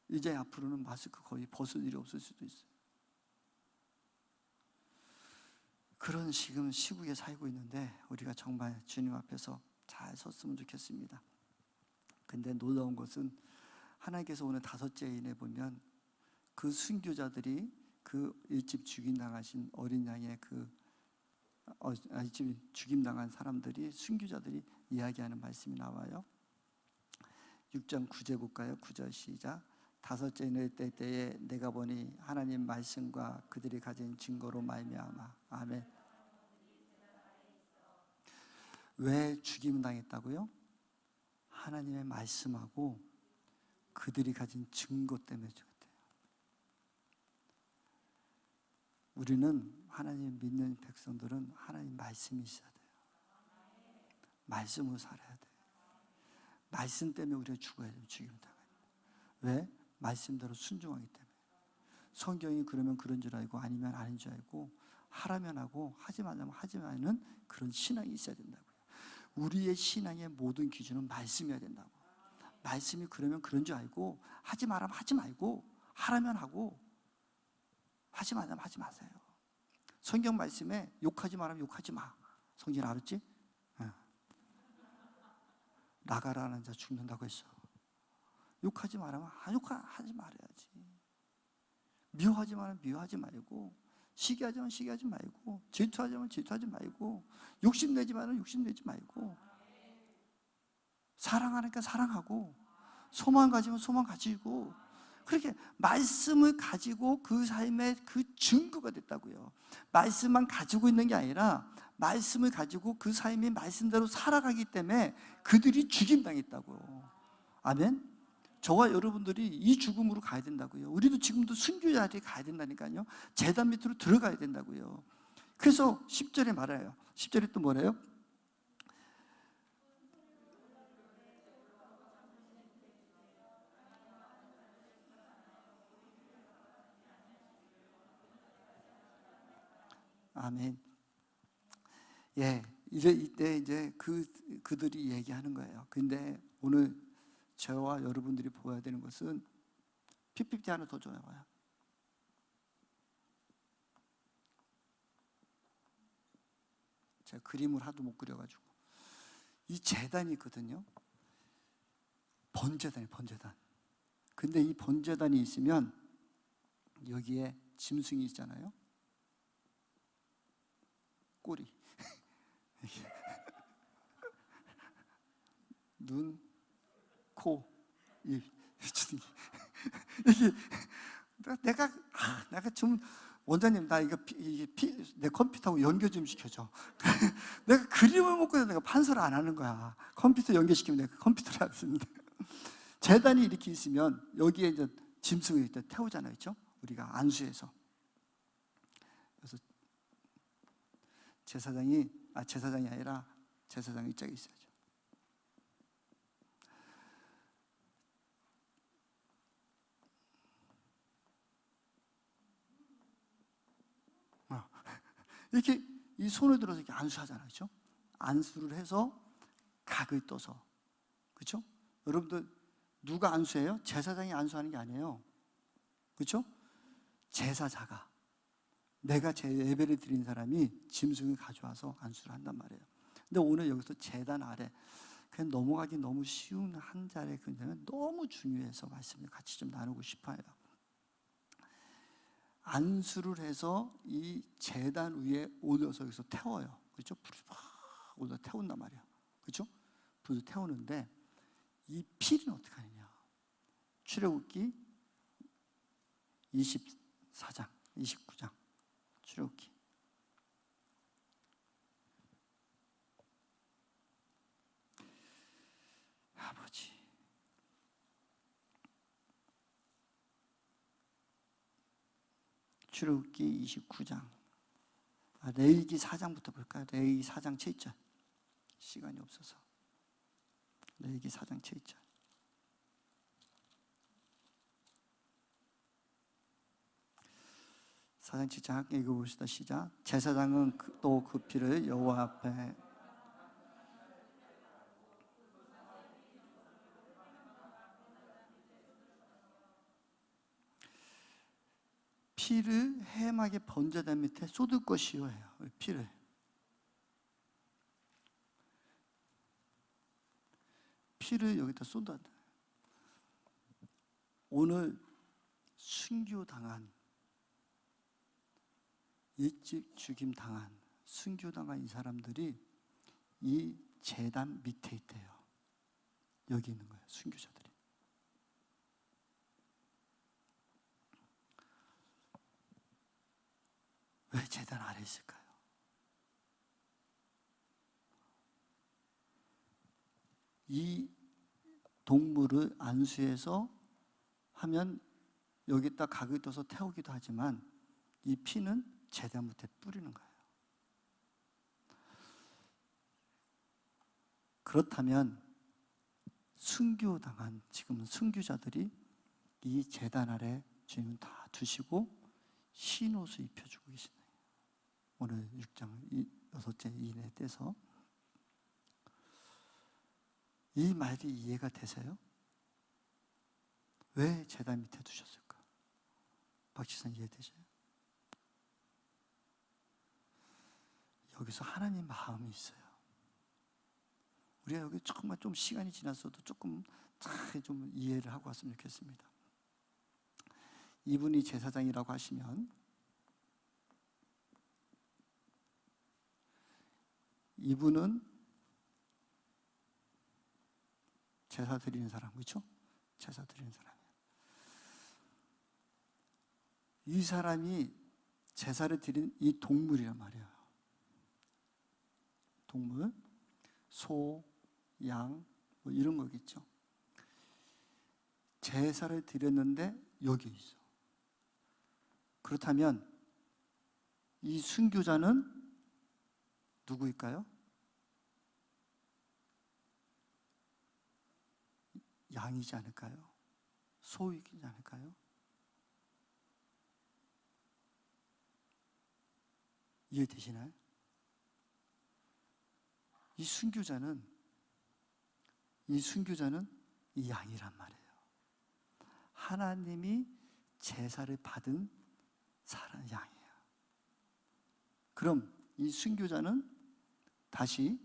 이제 앞으로는 마스크 거의 벗을 일이 없을 수도 있어요. 그런 지금 시국에 살고 있는데 우리가 정말 주님 앞에서 잘 섰으면 좋겠습니다. 근데 놀라운 것은 하나님께서 오늘 5째 인에 보면 그 순교자들이 그 일집 죽임당하신 어린 양의 일집 죽임당한 사람들이 순교자들이 이야기하는 말씀이 나와요. 6장 9절 볼까요? 9절 시작. 다섯째 내 때에 내가 보니 하나님 말씀과 그들이 가진 증거로 말미암아. 아멘. 왜 죽임 당했다고요? 하나님의 말씀하고 그들이 가진 증거 때문에 죽었대요. 우리는 하나님 믿는 백성들은 하나님 말씀이 있어야 돼요. 말씀으로 살아야 돼요. 말씀 때문에 우리가 죽어야 돼요. 죽임 당해요. 왜? 말씀대로 순종하기 때문에. 성경이 그러면 그런 줄 알고 아니면 아닌 줄 알고 하라면 하고 하지 말라면 하지 마는 그런 신앙이 있어야 된다고요. 우리의 신앙의 모든 기준은 말씀이어야 된다고. 말씀이 그러면 그런 줄 알고 하지 말라면 하지 말고 하라면 하고 하지 말라면 하지 마세요. 성경 말씀에 욕하지 말라면 욕하지 마. 성경 알았지? 나가라는 자 죽는다고 했어. 욕하지 말라면 하지 말아야지. 미워하지 말라면 미워하지 말고, 시기하지 말면 시기하지 말고, 질투하지 말면 질투하지 말고, 욕심내지 말면 욕심내지 말고, 사랑하니까 사랑하고, 소망 가지면 소망 가지고, 그렇게 말씀을 가지고 그 삶의 그 증거가 됐다고요. 말씀만 가지고 있는 게 아니라 말씀을 가지고 그 삶이 말씀대로 살아가기 때문에 그들이 죽임당했다고. 아멘. 저와 여러분들이 이 죽음으로 가야 된다고요. 우리도 지금도 순교자들이 가야 된다니까요. 제단 밑으로 들어가야 된다고요. 그래서 10절에 말해요. 10절에 또 뭐래요? 아멘. 예, 이때 이제 그들이 얘기하는 거예요. 근데 오늘 저와 여러분들이 보아야 되는 것은 PPT 하나 더 줘봐요. 제가 그림을 하도 못 그려가지고 이 제단이 있거든요. 번제단이에요, 번제단. 근데 이 번제단이 있으면 여기에 짐승이 있잖아요. 꼬리, 눈, 코, 입. 이게 내가 좀 원장님 나 이거 내 컴퓨터하고 연결 좀 시켜줘. 내가 그림을 못 그려 내가 판서를 안 하는 거야. 컴퓨터 연결시키면 내가 컴퓨터를 안 쓰는데. 제단이 이렇게 있으면 여기에 이제 짐승을 일단 태우잖아요, 그렇죠? 우리가 안수해서. 그래서 제사장이 아니라 제사장이 짝이 있어야죠. 이렇게 이 손을 들어서 이렇게 안수하잖아요, 그렇죠? 안수를 해서 각을 떠서, 그렇죠? 여러분들 누가 안수해요? 제사장이 안수하는 게 아니에요, 그렇죠? 제사자가 내가 제 예배를 드린 사람이 짐승을 가져와서 안수를 한단 말이에요. 근데 오늘 여기서 제단 아래 그냥 넘어가기 너무 쉬운 한 자리에 그냥 너무 중요해서 말씀을 같이 좀 나누고 싶어요. 안수를 해서 이 제단 위에 올려서 여기서 태워요. 그렇죠? 불을 막 올려 태운단 말이에요. 그렇죠? 불을 태우는데 이 피는 어떻게 하느냐? 출애굽기 24장, 29장 출애굽기. 아버지. 출애굽기 29장. 레위기 4장부터 볼까요? 레위기 4장 7절. 시간이 없어서. 레위기 4장 7절. 사장 7장 함께 읽어봅시다. 시작. 제사장은 또 그 피를 여호와 앞에 피를 해막의 번제단 밑에 쏟을 것이요 해요. 피를 여기다 쏟아야 돼. 오늘 순교당한, 일찍 죽임 당한, 순교당한 이 사람들이 이 제단 밑에 있대요. 여기 있는 거예요, 순교자들이. 왜 제단 아래 있을까요? 이 동물을 안수해서 하면 여기다 각을 떠서 태우기도 하지만 이 피는 제단 밑에 뿌리는 거예요. 그렇다면 순교당한 지금 순교자들이 이 제단 아래 주님 다 두시고 흰 옷을 입혀주고 계시네요. 오늘 6장 6째 이인에 떼서 이 말이 이해가 되세요? 왜 제단 밑에 두셨을까? 박지선 이해되세요? 여기서 하나님 마음이 있어요. 우리가 여기 조금만 좀 시간이 지났어도 조금 잘 좀 이해를 하고 왔으면 좋겠습니다. 이분이 제사장이라고 하시면 이분은 제사 드리는 사람, 그렇죠? 제사 드리는 사람이에요. 이 사람이 제사를 드린 이 동물이란 말이에요. 동물, 소, 양, 뭐 이런 거겠죠. 제사를 드렸는데 여기 있어. 그렇다면 이 순교자는 누구일까요? 양이지 않을까요? 소이지 않을까요? 이해되시나요? 이 순교자는 이 양이란 말이에요. 하나님이 제사를 받은 사람 양이에요. 그럼 이 순교자는 다시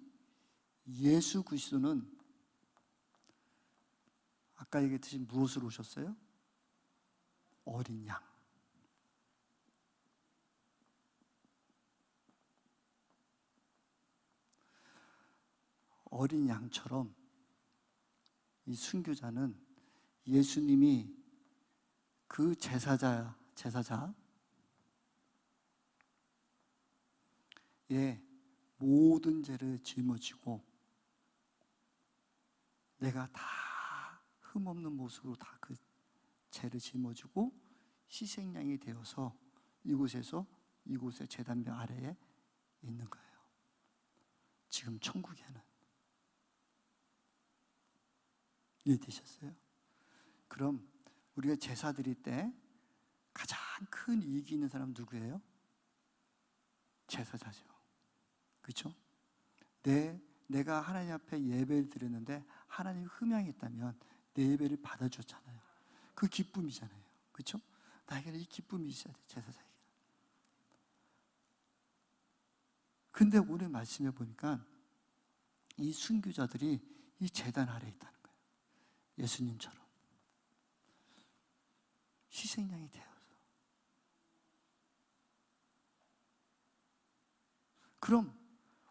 예수 그리스도는 아까 얘기했듯이 무엇으로 오셨어요? 어린 양. 어린 양처럼 이 순교자는 예수님이 그 제사자의 모든 죄를 짊어지고 내가 다 흠없는 모습으로 다 그 죄를 짊어지고 희생양이 되어서 이곳의 제단병 아래에 있는 거예요. 지금 천국에는. 이해되셨어요? 그럼 우리가 제사 드릴 때 가장 큰 이익이 있는 사람은 누구예요? 제사자죠. 그렇죠? 내가 하나님 앞에 예배를 드렸는데 하나님 흠양이 있다면 내 예배를 받아줬잖아요. 그 기쁨이잖아요. 그렇죠? 나에게는 이 기쁨이 있어야 돼, 제사장에게는. 근데 오늘 말씀해 보니까 이 순교자들이 이 제단 아래에 있다는 거예요. 예수님처럼 희생양이 되어서. 그럼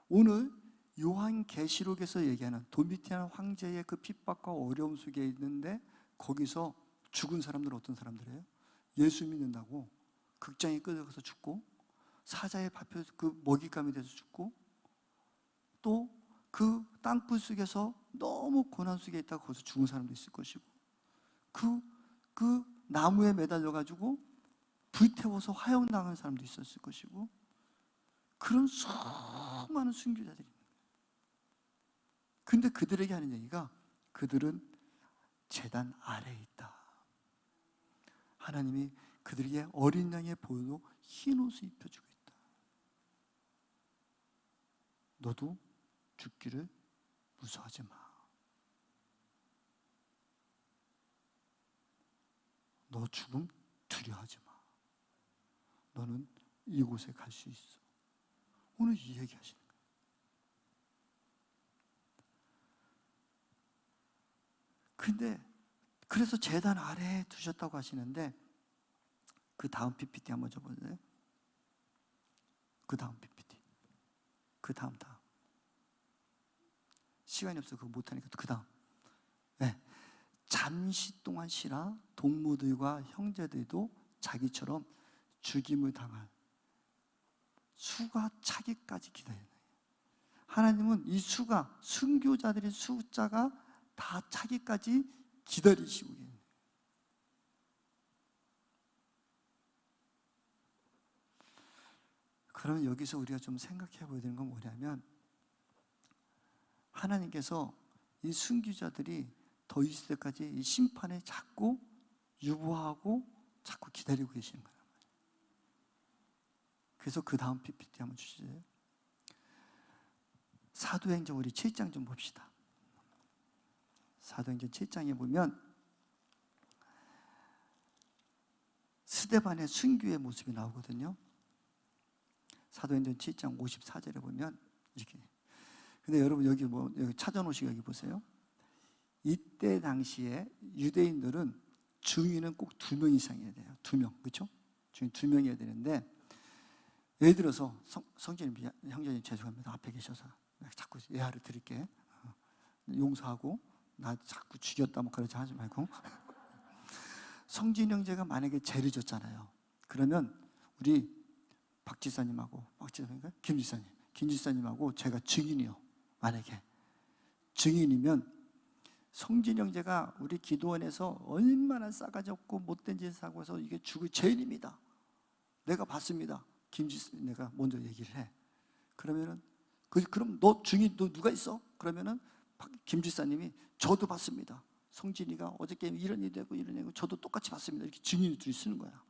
오늘 요한계시록에서 얘기하는 도미티안 황제의 그 핍박과 어려움 속에 있는데 거기서 죽은 사람들은 어떤 사람들이에요? 예수 믿는다고 극장에 끌려가서 죽고, 사자의 밟혀 그 먹잇감이 돼서 죽고, 또 그 땅굴 속에서 너무 고난 속에 있다가 거기서 죽은 사람도 있을 것이고, 그 나무에 매달려 가지고 불태워서 화형당한 사람도 있었을 것이고, 그런 수많은 순교자들이 있는 거예요. 근데 그들에게 하는 얘기가 그들은 제단 아래에 있다. 하나님이 그들에게 어린 양의 보혈로 흰 옷을 입혀주고 있다. 너도 죽기를 무서워하지 마. 너 죽음 두려워하지 마. 너는 이곳에 갈 수 있어. 오늘 이 얘기 하시는 거예요. 근데 그래서 제단 아래에 두셨다고 하시는데 그 다음 PPT 한번 줘보세요. 그 다음 PPT. 그 다음. 시간이 없어서 그거 못하니까 그 다음. 네. 잠시 동안 쉬라 동무들과 형제들도 자기처럼 죽임을 당할 수가 차기까지 기다려요. 하나님은 이 수가, 순교자들의 숫자가 다 차기까지 기다리시고 계세요. 그러면 여기서 우리가 좀 생각해 보야 되는 건 뭐냐면, 하나님께서 이 순교자들이 더 있을 때까지 이 심판에 자꾸 유보하고 자꾸 기다리고 계시는 거예요. 그래서 그 다음 PPT 한번 주시죠. 사도행전 우리 7장 좀 봅시다. 사도행전 7장에 보면 스데반의 순교의 모습이 나오거든요. 사도행전 7장 54절에 보면 이렇게. 근데 여러분 여기 여기 찾아놓으시고 여기 보세요. 이때 당시에 유대인들은 증인은 꼭 2명 이상이어야 돼요. 2명, 그렇죠? 증인 2명이어야 되는데, 예를 들어서 성진님, 형제님 죄송합니다. 앞에 계셔서 자꾸 예하를 드릴게. 용서하고 나 자꾸 죽였다 뭐 그러지 하지 말고. 성진 형제가 만약에 죄를 졌잖아요. 그러면 우리 박 지사님하고 김 지사님하고 제가 증인이요. 만약에 증인이면 성진 형제가 우리 기도원에서 얼마나 싸가지 없고 못된 짓을 하고 해서 이게 죽을 죄인입니다. 내가 봤습니다. 내가 먼저 얘기를 해. 그러면은 그럼 너 증인 너 누가 있어? 그러면은 김 지사님이 저도 봤습니다. 성진이가 어저께 이런 일이 되고 이런 일이 되고 저도 똑같이 봤습니다. 이렇게 증인을 둘이 쓰는 거야.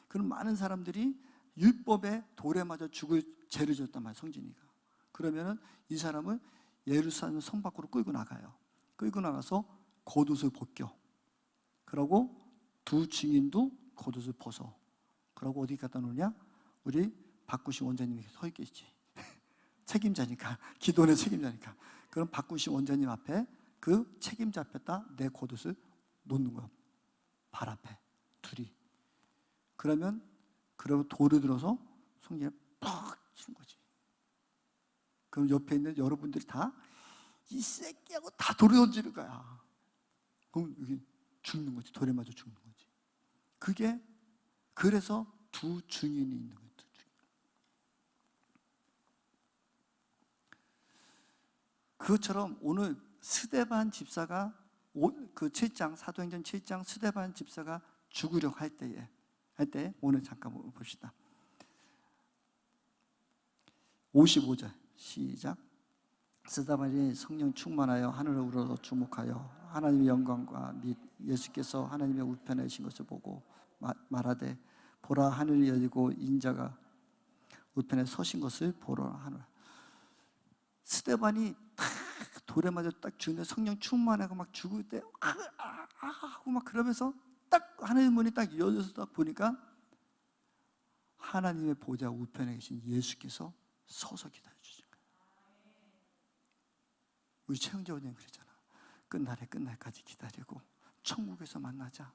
그럼 많은 사람들이 율법에 돌에 맞아 죽을 죄를 졌단 말이야, 성진이가. 그러면은 이 사람은 예루살렘 성 밖으로 끌고 나가요. 끌고 나가서 겉옷을 벗겨. 그러고 두 증인도 겉옷을 벗어. 그러고 어디 갖다 놓냐? 우리 박구신 원장님이 서 있겠지. 책임자니까, 기도원의 책임자니까. 그럼 박구신 원장님 앞에 그 책임자 앞에다 내 겉옷을 놓는 거야. 발 앞에 둘이. 그러면 그리고 돌을 들어서 성진에 팍 치는 거지. 그럼 옆에 있는 여러분들이 다 이 새끼하고 다 돌을 던지는 거야. 그럼 여기 죽는 거지. 돌에 맞아 죽는 거지. 그게 그래서 두 증인이 있는 거예요. 두 증인. 그것처럼 오늘 스데반 집사가 그 7장 사도행전 7장 스데반 집사가 죽으려고 할 때 오늘 잠깐 봅시다. 55절 시작. 스데반이 성령 충만하여 하늘을 우러러 주목하여 하나님의 영광과 및 예수께서 하나님의 우편에 계신 것을 보고 말하되 보라 하늘이 열리고 인자가 우편에 서신 것을 보라 하노라. 스데반이 딱 돌에 맞아 딱 죽는데 성령 충만하고 막 죽을 때 하고 막 그러면서 딱 하늘의 문이 딱 열려서 딱 보니까 하나님의 보좌 우편에 계신 예수께서 서서 기다려 주신 거예요. 우리 최영재 원장님 그랬잖아. 끝날에 끝날까지 기다리고 천국에서 만나자.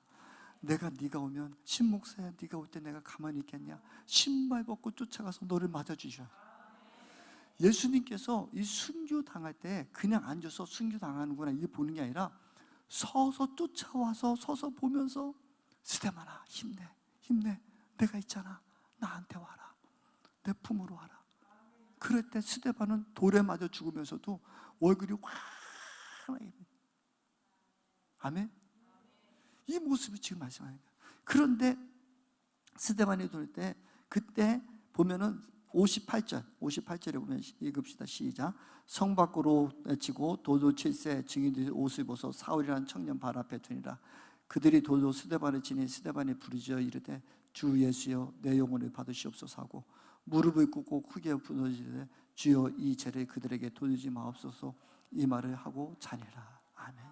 내가 네가 오면 신목사야 네가 올 때 내가 가만히 있겠냐? 신발 벗고 쫓아가서 너를 맞아주셔. 예수님께서 이 순교 당할 때 그냥 앉아서 순교 당하는구나 이게 보는 게 아니라 서서 쫓아와서 서서 보면서 스데반아 힘내 내가 있잖아 나한테 와라 내 품으로 와라. 그럴 때 스데반은 돌에 맞아 죽으면서도 얼굴이 환하게. 아멘. 이 모습을 지금 말씀하는 거예요. 그런데 스데반이 돌 때 그때 보면은 58절에 보면 읽읍시다. 시작. 성 밖으로 내치고 도도 7세 증인들이 옷을 벗어 사울이라는 청년 발 앞에 두니라. 그들이 도도 스데반을 지니 스데반이 부르짖어 이르되 주 예수여 내 영혼을 받으시옵소서 하고 무릎을 꿇고 크게 부르짖으되 주여 이 죄를 그들에게 돌리지 마옵소서 이 말을 하고 자니라. 아멘.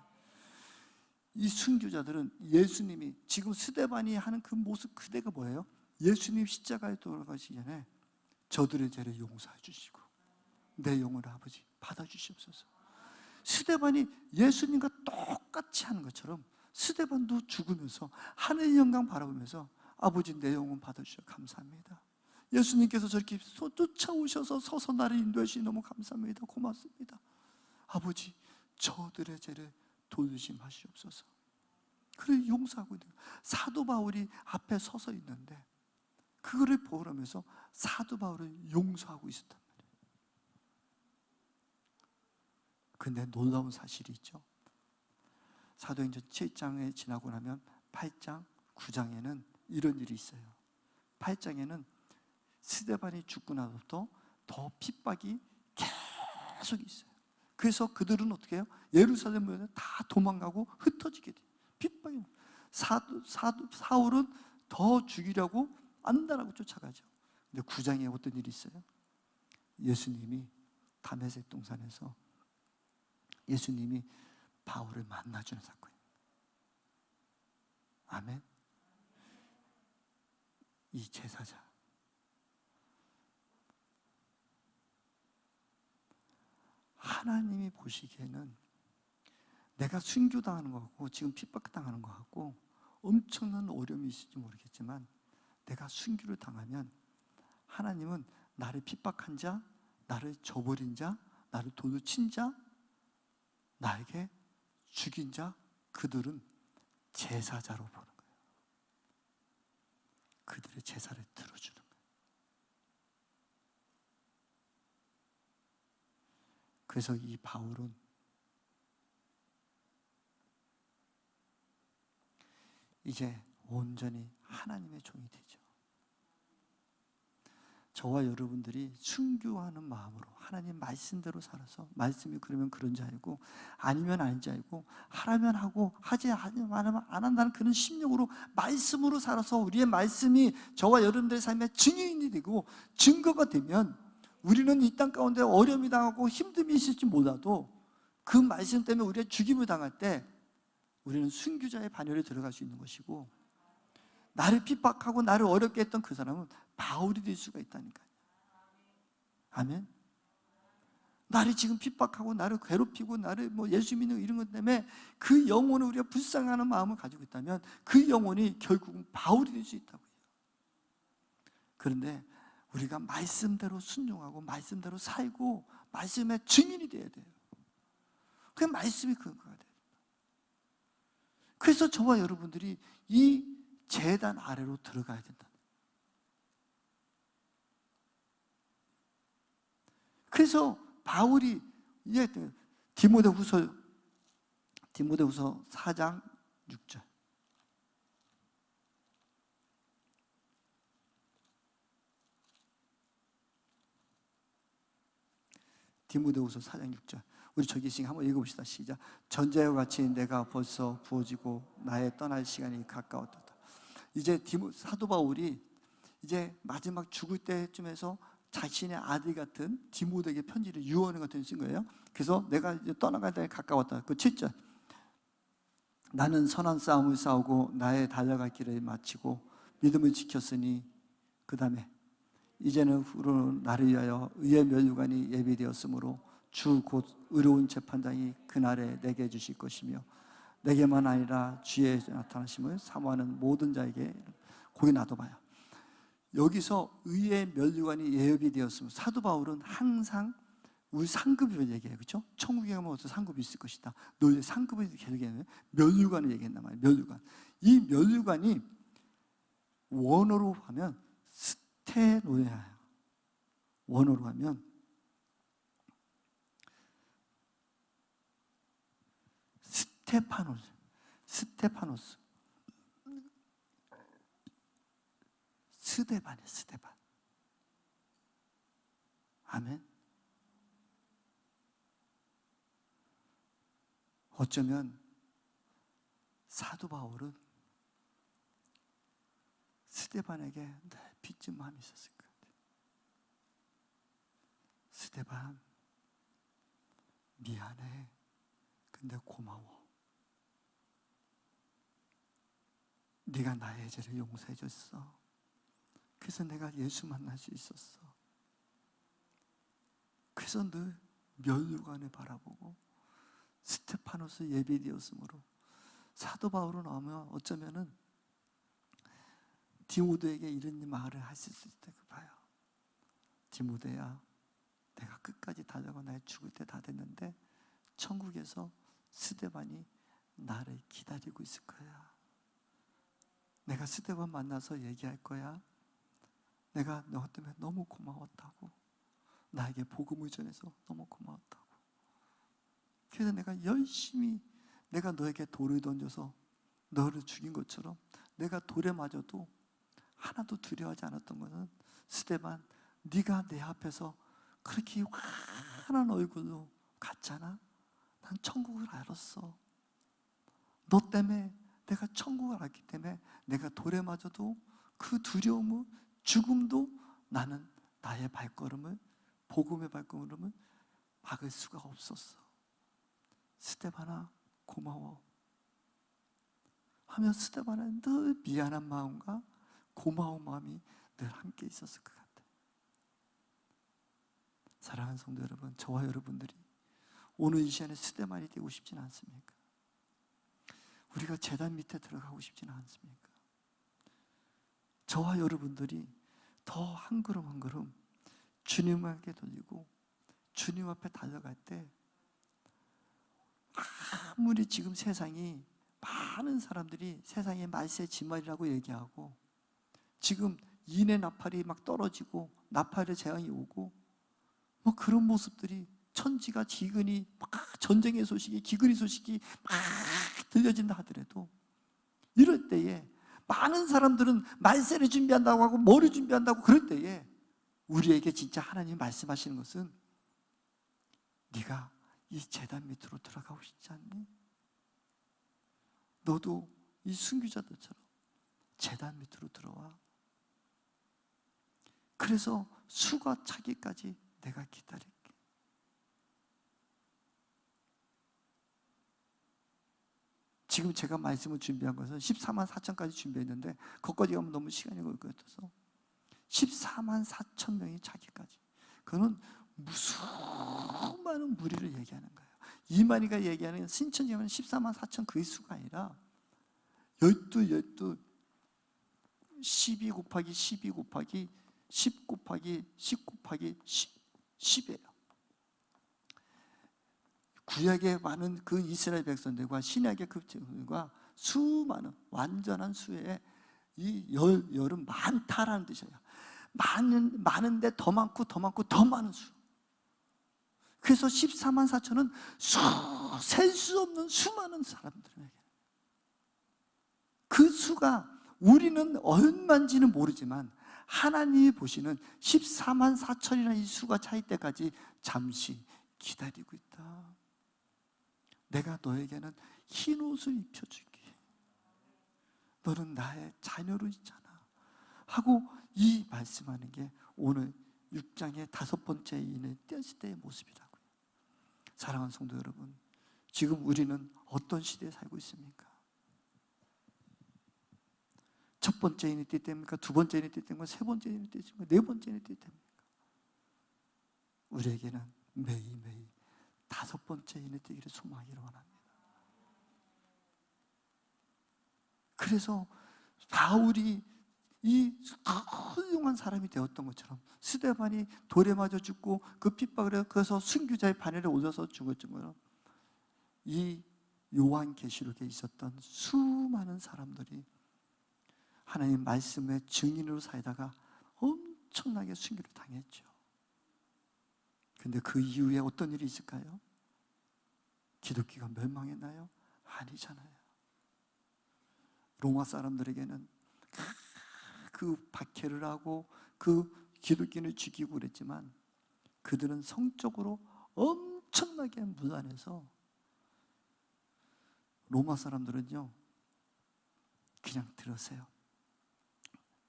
이 순교자들은 예수님이 지금 스데반이 하는 그 모습 그대가 뭐예요? 예수님 십자가에 돌아가시기 전에 저들의 죄를 용서해 주시고 내 영혼을 아버지 받아주시옵소서. 스데반이 예수님과 똑같이 하는 것처럼 스데반도 죽으면서 하늘의 영광 바라보면서 아버지 내 영혼 받아주셔서 감사합니다. 예수님께서 저렇게 쫓아오셔서 서서 나를 인도해 주시니 너무 감사합니다. 고맙습니다. 아버지 저들의 죄를 돌리지 마시옵소서. 그래 용서하고 있는 거예요. 사도 바울이 앞에 서서 있는데 그거를 보호하면서 사도 바울을 용서하고 있었단 말이에요. 근데 놀라운 사실이 있죠. 사도행전 7장에 지나고 나면 8장, 9장에는 이런 일이 있어요. 8장에는 스데반이 죽고 나서부터 더 핍박이 계속 있어요. 그래서 그들은 어떻게 해요? 예루살렘에 다 도망가고 흩어지게 돼요. 핍박이. 사울은 더 죽이려고 안다라고 쫓아가죠. 근데 9장에 어떤 일이 있어요? 예수님이 다메섹 동산에서 예수님이 바울을 만나주는 사건이에요. 아멘. 이 제사자, 하나님이 보시기에는 내가 순교당하는 것 같고 지금 핍박당하는 것 같고 엄청난 어려움이 있을지 모르겠지만 내가 순교를 당하면 하나님은 나를 핍박한 자, 나를 저버린 자, 나를 돈을 친 자, 나에게 죽인 자, 그들은 제사자로 보는 거예요. 그들의 제사를 들어주는 거예요. 그래서 이 바울은 이제 온전히 하나님의 종이 되죠. 저와 여러분들이 순교하는 마음으로 하나님 말씀대로 살아서 말씀이 그러면 그런 줄 알고 아니면 아닌 줄 알고 하라면 하고 하지 않으면 안 한다는 그런 심령으로 말씀으로 살아서 우리의 말씀이 저와 여러분들의 삶의 증인이 되고 증거가 되면 우리는 이 땅 가운데 어려움이 당하고 힘듦이 있을지 몰라도 그 말씀 때문에 우리가 죽임을 당할 때 우리는 순교자의 반열에 들어갈 수 있는 것이고 나를 핍박하고 나를 어렵게 했던 그 사람은 바울이 될 수가 있다니까요. 아멘. 나를 지금 핍박하고 나를 괴롭히고 나를 예수 믿는 이런 것 때문에 그 영혼을 우리가 불쌍하는 마음을 가지고 있다면 그 영혼이 결국은 바울이 될 수 있다고요. 그런데 우리가 말씀대로 순종하고 말씀대로 살고 말씀의 증인이 돼야 돼요. 그 말씀이 근거가 돼요. 그래서 저와 여러분들이 이 제단 아래로 들어가야 된다. 그래서 바울이 디모데후서 4장 6절. 디모데후서 4장 6절. 우리 저기 지금 한번 읽어봅시다. 시작. 전자와 같이 내가 벌써 부어지고 나의 떠날 시간이 가까웠다. 이제 사도 바울이 이제 마지막 죽을 때쯤에서 자신의 아들 같은 디모데에게 편지를 유언을 같은 쓴 거예요. 그래서 내가 이제 떠나갈 때에 가까웠다. 그 7절. 나는 선한 싸움을 싸우고 나의 달려갈 길을 마치고 믿음을 지켰으니 그 다음에 이제는 후로는 나를 위하여 의의 면류관이 예비되었으므로 주 곧 의로운 재판장이 그날에 내게 주실 것이며 내게만 아니라 주의 나타나심을 사모하는 모든 자에게. 거기 놔둬봐요. 여기서 의의 면류관이 예비되었으면 사도 바울은 항상 우리 상급을 얘기해요. 그렇죠? 천국에 가면 어떤 상급이 있을 것이다. 너희 상급을 계속 얘기하면 면류관을 얘기했단 말이에요. 면류관. 이 면류관이 원어로 하면 스테노야예요. 원어로 하면 스테파노스. 스데반이에요. 스데반. 아멘. 어쩌면 사도 바울은 스데반에게 빚진 마음이 있었을 것 같아요. 스데반, 미안해. 근데 고마워. 네가 나의 죄를 용서해 줬어. 그래서 내가 예수 만날 수 있었어. 그래서 늘 면류관을 바라보고 스테파노스 예비되었으므로 사도 바울은 어쩌면은 디모데에게 이런 말을 할 수 있을 때 봐요. 디모데야, 내가 끝까지 달려가 나의 죽을 때 다 됐는데 천국에서 스데반이 나를 기다리고 있을 거야. 내가 스데반 만나서 얘기할 거야. 내가 너 때문에 너무 고마웠다고, 나에게 복음을 전해서 너무 고마웠다고. 그래서 내가 열심히, 내가 너에게 돌을 던져서 너를 죽인 것처럼 내가 돌에 맞아도 하나도 두려워하지 않았던 것은, 스데반, 네가 내 앞에서 그렇게 환한 얼굴로 갔잖아. 난 천국을 알았어. 너 때문에 내가 천국을 알았기 때문에 내가 돌에 맞아도 그 두려움을, 죽음도 나는 나의 발걸음을, 복음의 발걸음을 막을 수가 없었어. 스데반아 고마워 하며 스데반은 늘 미안한 마음과 고마운 마음이 늘 함께 있었을 것 같아요. 사랑하는 성도 여러분, 저와 여러분들이 오늘 이 시간에 스데반이 되고 싶지는 않습니까? 우리가 제단 밑에 들어가고 싶지는 않습니까? 저와 여러분들이 더 한 걸음 한 걸음 주님에게 돌리고 주님 앞에 달려갈 때, 아무리 지금 세상이, 많은 사람들이 세상의 말세 지말이라고 얘기하고, 지금 인해 나팔이 막 떨어지고 나팔의 재앙이 오고 뭐 그런 모습들이, 천지가 기근이 막, 전쟁의 소식이, 기근의 소식이 막 들려진다 하더라도, 이럴 때에 많은 사람들은 말세를 준비한다고 하고 뭐를 준비한다고 그럴 때에 우리에게 진짜 하나님이 말씀하시는 것은, 네가 이 제단 밑으로 들어가고 싶지 않니? 너도 이 순교자들처럼 제단 밑으로 들어와. 그래서 수가 차기까지 내가 기다릴게. 지금 제가 말씀을 준비한 것은 14만 4천까지 준비했는데, 거기까지 가면 너무 시간이 걸릴 것 같아서 14만 4천 명이 차기까지. 그거는 수많은 무리를 얘기하는 거예요. 이만희가 얘기하는 신천지는 14만 4천 그의 수가 아니라 12, 12 곱하기 12 곱하기 10 곱하기 10 곱하기 10이에요. 구약의 많은 그 이스라엘 백성들과 신약의 그 백성들과 수많은 완전한 수의 이 열은 많다라는 뜻이에요. 많은데 더 많고 더 많고 더 많은 수. 그래서 14만 4천은 셀 수 없는 수많은 사람들에게, 그 수가 우리는 얼마인지는 모르지만 하나님이 보시는 14만 4천이라는 이 수가 차일 때까지 잠시 기다리고 있다. 내가 너에게는 흰 옷을 입혀줄게. 너는 나의 자녀로 있잖아 하고 이 말씀하는 게 오늘 6장의 5번째 인을 떼었을 때의 모습이라고요. 사랑하는 성도 여러분, 지금 우리는 어떤 시대에 살고 있습니까? 첫 번째 인이 뛸 때입니까? 두 번째 인이 뛸 때입니까? 세 번째 인이 뛸 때입니까? 네 번째 인이 뛸 때입니까? 우리에게는 매일매일 5번째 인이 뛰기를 소망하기를 원합니다. 그래서 바울이 이 훌륭한 사람이 되었던 것처럼, 스데반이 돌에 맞아 죽고 그 핍박을 해서 순교자의 바늘에 올려서 죽었지만, 이 요한계시록에 있었던 수많은 사람들이 하나님 말씀의 증인으로 살다가 엄청나게 순교를 당했죠. 근데 그 이후에 어떤 일이 있을까요? 기독교가 멸망했나요? 아니잖아요. 로마 사람들에게는 그 박해를 하고 그 기독교인을 죽이고 그랬지만, 그들은 성적으로 엄청나게 무난해서, 로마 사람들은요, 그냥 들으세요.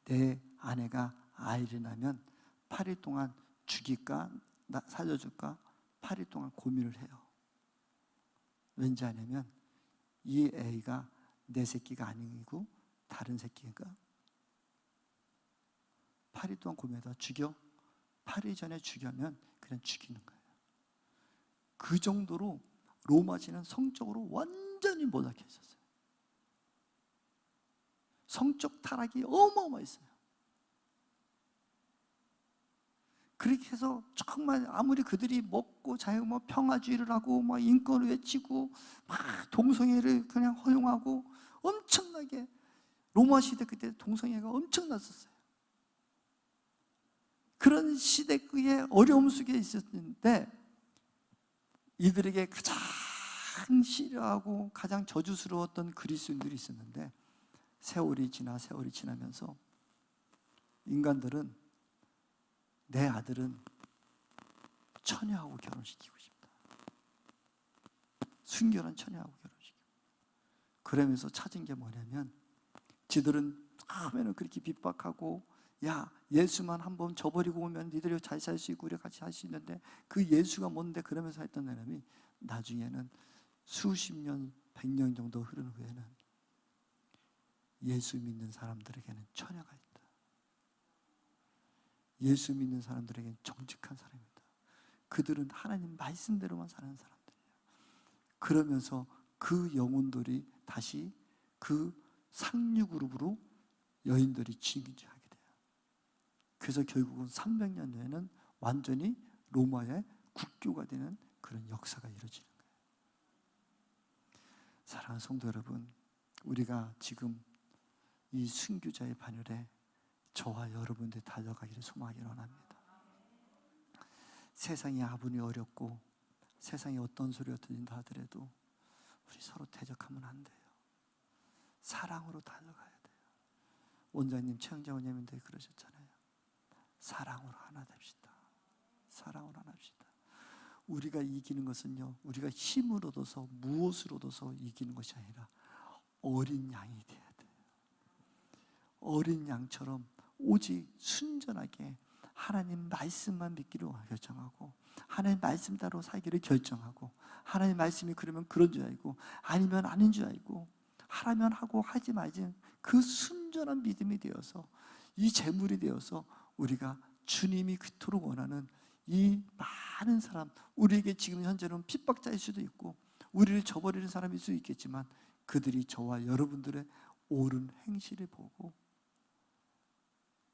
내 아내가 아이를 낳으면 8일 동안 죽일까 살려줄까 8일 동안 고민을 해요. 왠지 아냐면 이 애가 내 새끼가 아니고 다른 새끼가 8일 동안 고민하다가 죽여. 8일 전에 죽여면 그냥 죽이는 거예요. 그 정도로 로마지는 성적으로 완전히 몰락해 있었어요. 성적 타락이 어마어마했어요. 그렇게 해서 정말 아무리 그들이 먹고 자유 뭐 평화주의를 하고 막 인권을 외치고 막 동성애를 그냥 허용하고, 엄청나게 로마 시대 그때 동성애가 엄청났었어요. 그런 시대의 어려움 속에 있었는데 이들에게 가장 싫어하고 가장 저주스러웠던 그리스도인들이 있었는데 세월이 지나면서 인간들은 내 아들은 처녀하고 결혼시키고 싶다. 순결한 처녀하고 결혼시키고. 그러면서 찾은 게 뭐냐면 지들은 처음에는 그렇게 핍박하고 야 예수만 한번 저버리고 오면 니들이 잘 살 수 있고 우리 같이 할 수 있는데 그 예수가 뭔데 그러면서 했던 사람이 나중에는 수십 년, 100년 정도 흐른 후에는 예수 믿는 사람들에게는 처녀가 있다. 예수 믿는 사람들에게는 정직한 사람이다. 그들은 하나님 말씀대로만 사는 사람들이에요. 그러면서 그 영혼들이 다시 그 상류그룹으로 여인들이 진주하게 돼요. 그래서 결국은 300년 후에는 완전히 로마의 국교가 되는 그런 역사가 이루어지는 거예요. 사랑하는 성도 여러분, 우리가 지금 이 순교자의 반열에 저와 여러분들이 달려가기를 소망하기 원합니다. 세상이 아무리 어렵고 세상에 어떤 소리가 들린다 하더라도 우리 서로 대적하면 안 돼요. 사랑으로 달려가야 돼요. 원장님, 최영자 원장님도 그러셨잖아요. 사랑으로 하나 됩시다. 사랑으로 하나 됩시다. 우리가 이기는 것은요, 우리가 힘을 얻어서 무엇을 얻어서 이기는 것이 아니라 어린 양이 돼야 돼요. 어린 양처럼 오직 순전하게 하나님 말씀만 믿기로 결정하고 하나님 말씀대로 살기를 결정하고 하나님 말씀이 그러면 그런 줄 알고 아니면 아닌 줄 알고 하라면 하고 하지 말지 그 순전한 믿음이 되어서 이 재물이 되어서 우리가 주님이 그토록 원하는 이 많은 사람, 우리에게 지금 현재는 핍박자일 수도 있고 우리를 저버리는 사람일 수도 있겠지만 그들이 저와 여러분들의 옳은 행실을 보고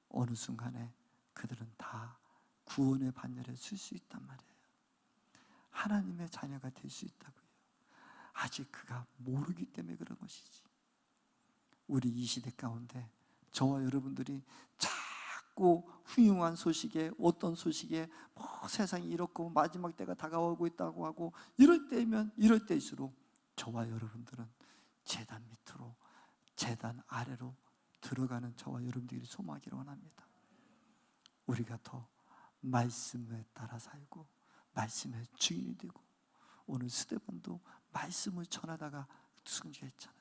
어느 순간에 그들은 다 구원의 반열에 설 수 있단 말이에요. 하나님의 자녀가 될 수 있다고요. 아직 그가 모르기 때문에 그런 것이지. 우리 이 시대 가운데 저와 여러분들이 자꾸 훌륭한 소식에 어떤 소식에 세상이 이렇고 마지막 때가 다가오고 있다고 하고 이럴 때일수록 저와 여러분들은 제단 밑으로 제단 아래로 들어가는 저와 여러분들이 소망하기를 원합니다. 우리가 더 말씀에 따라 살고 말씀의 증인이 되고 오늘 스데반도 말씀을 전하다가 순교했잖아요.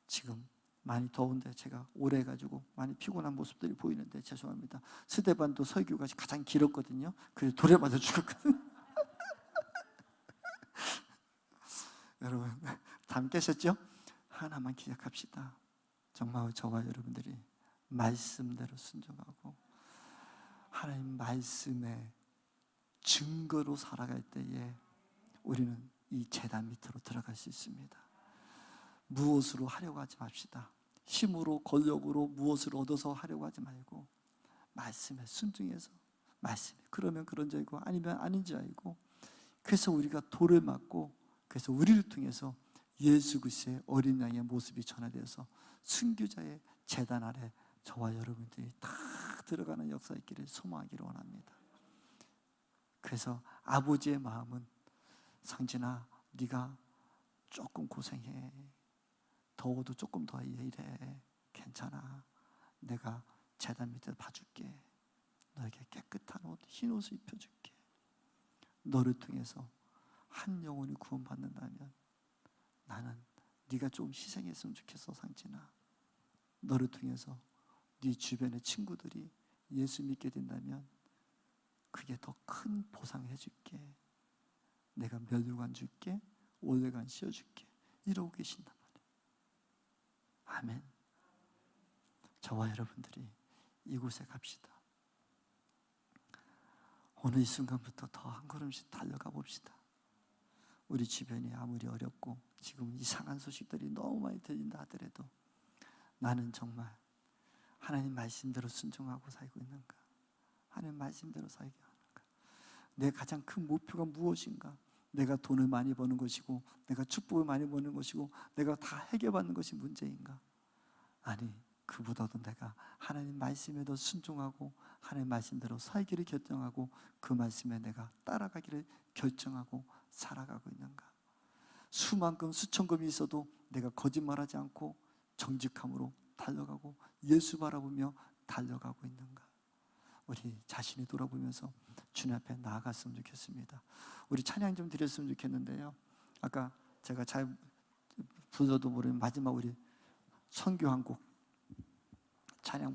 지금 많이 더운데 제가 오래 해가지고 많이 피곤한 모습들이 보이는데 죄송합니다. 스데반도 설교가 가장 길었거든요. 그래서 돌에 맞아 죽었거든요. 여러분 다 깨셨죠? 하나만 기억합시다. 정말 저와 여러분들이 말씀대로 순종하고 하나님 말씀의 증거로 살아갈 때에 우리는 이 제단 밑으로 들어갈 수 있습니다. 무엇으로 하려고 하지 맙시다. 힘으로 권력으로 무엇을 얻어서 하려고 하지 말고 말씀에 순종해서 말씀이 그러면 그런 줄 알고 아니면 아닌 줄 알고 그래서 우리가 돌을 맞고 그래서 우리를 통해서 예수 그리스도의 어린 양의 모습이 전해져서 순교자의 제단 아래 저와 여러분들이 다 들어가는 역사 있기를 소망하기를 원합니다. 그래서 아버지의 마음은 상진아 네가 조금 고생해. 더워도 조금 더 일해. 괜찮아. 내가 제단 밑에 봐줄게. 너에게 깨끗한 옷, 흰 옷을 입혀줄게. 너를 통해서 한 영혼이 구원받는다면 나는 네가 좀 희생했으면 좋겠어 상진아. 너를 통해서 네 주변의 친구들이 예수 믿게 된다면 그게 더 큰 보상해 줄게. 내가 면류관 줄게. 올레관 씌워줄게. 이러고 계신단 말이에요. 아멘. 저와 여러분들이 이곳에 갑시다. 오늘 이 순간부터 더 한 걸음씩 달려가 봅시다. 우리 주변이 아무리 어렵고 지금 이상한 소식들이 너무 많이 들린다 하더라도 나는 정말 하나님 말씀대로 순종하고 살고 있는가? 하나님 말씀대로 살게 하는가? 내 가장 큰 목표가 무엇인가? 내가 돈을 많이 버는 것이고 내가 축복을 많이 버는 것이고 내가 다 해결받는 것이 문제인가? 아니, 그보다도 내가 하나님 말씀에 더 순종하고 하나님의 말씀대로 살기를 결정하고 그 말씀에 내가 따라가기를 결정하고 살아가고 있는가? 수만큼 수천금이 있어도 내가 거짓말하지 않고 정직함으로 달려가고 예수 바라보며 달려가고 있는가? 우리 자신이 돌아보면서 주님 앞에 나아갔으면 좋겠습니다. 우리 찬양 좀 드렸으면 좋겠는데요. 아까 제가 잘 불러도 모르는 마지막 우리 선교 한 곡 찬양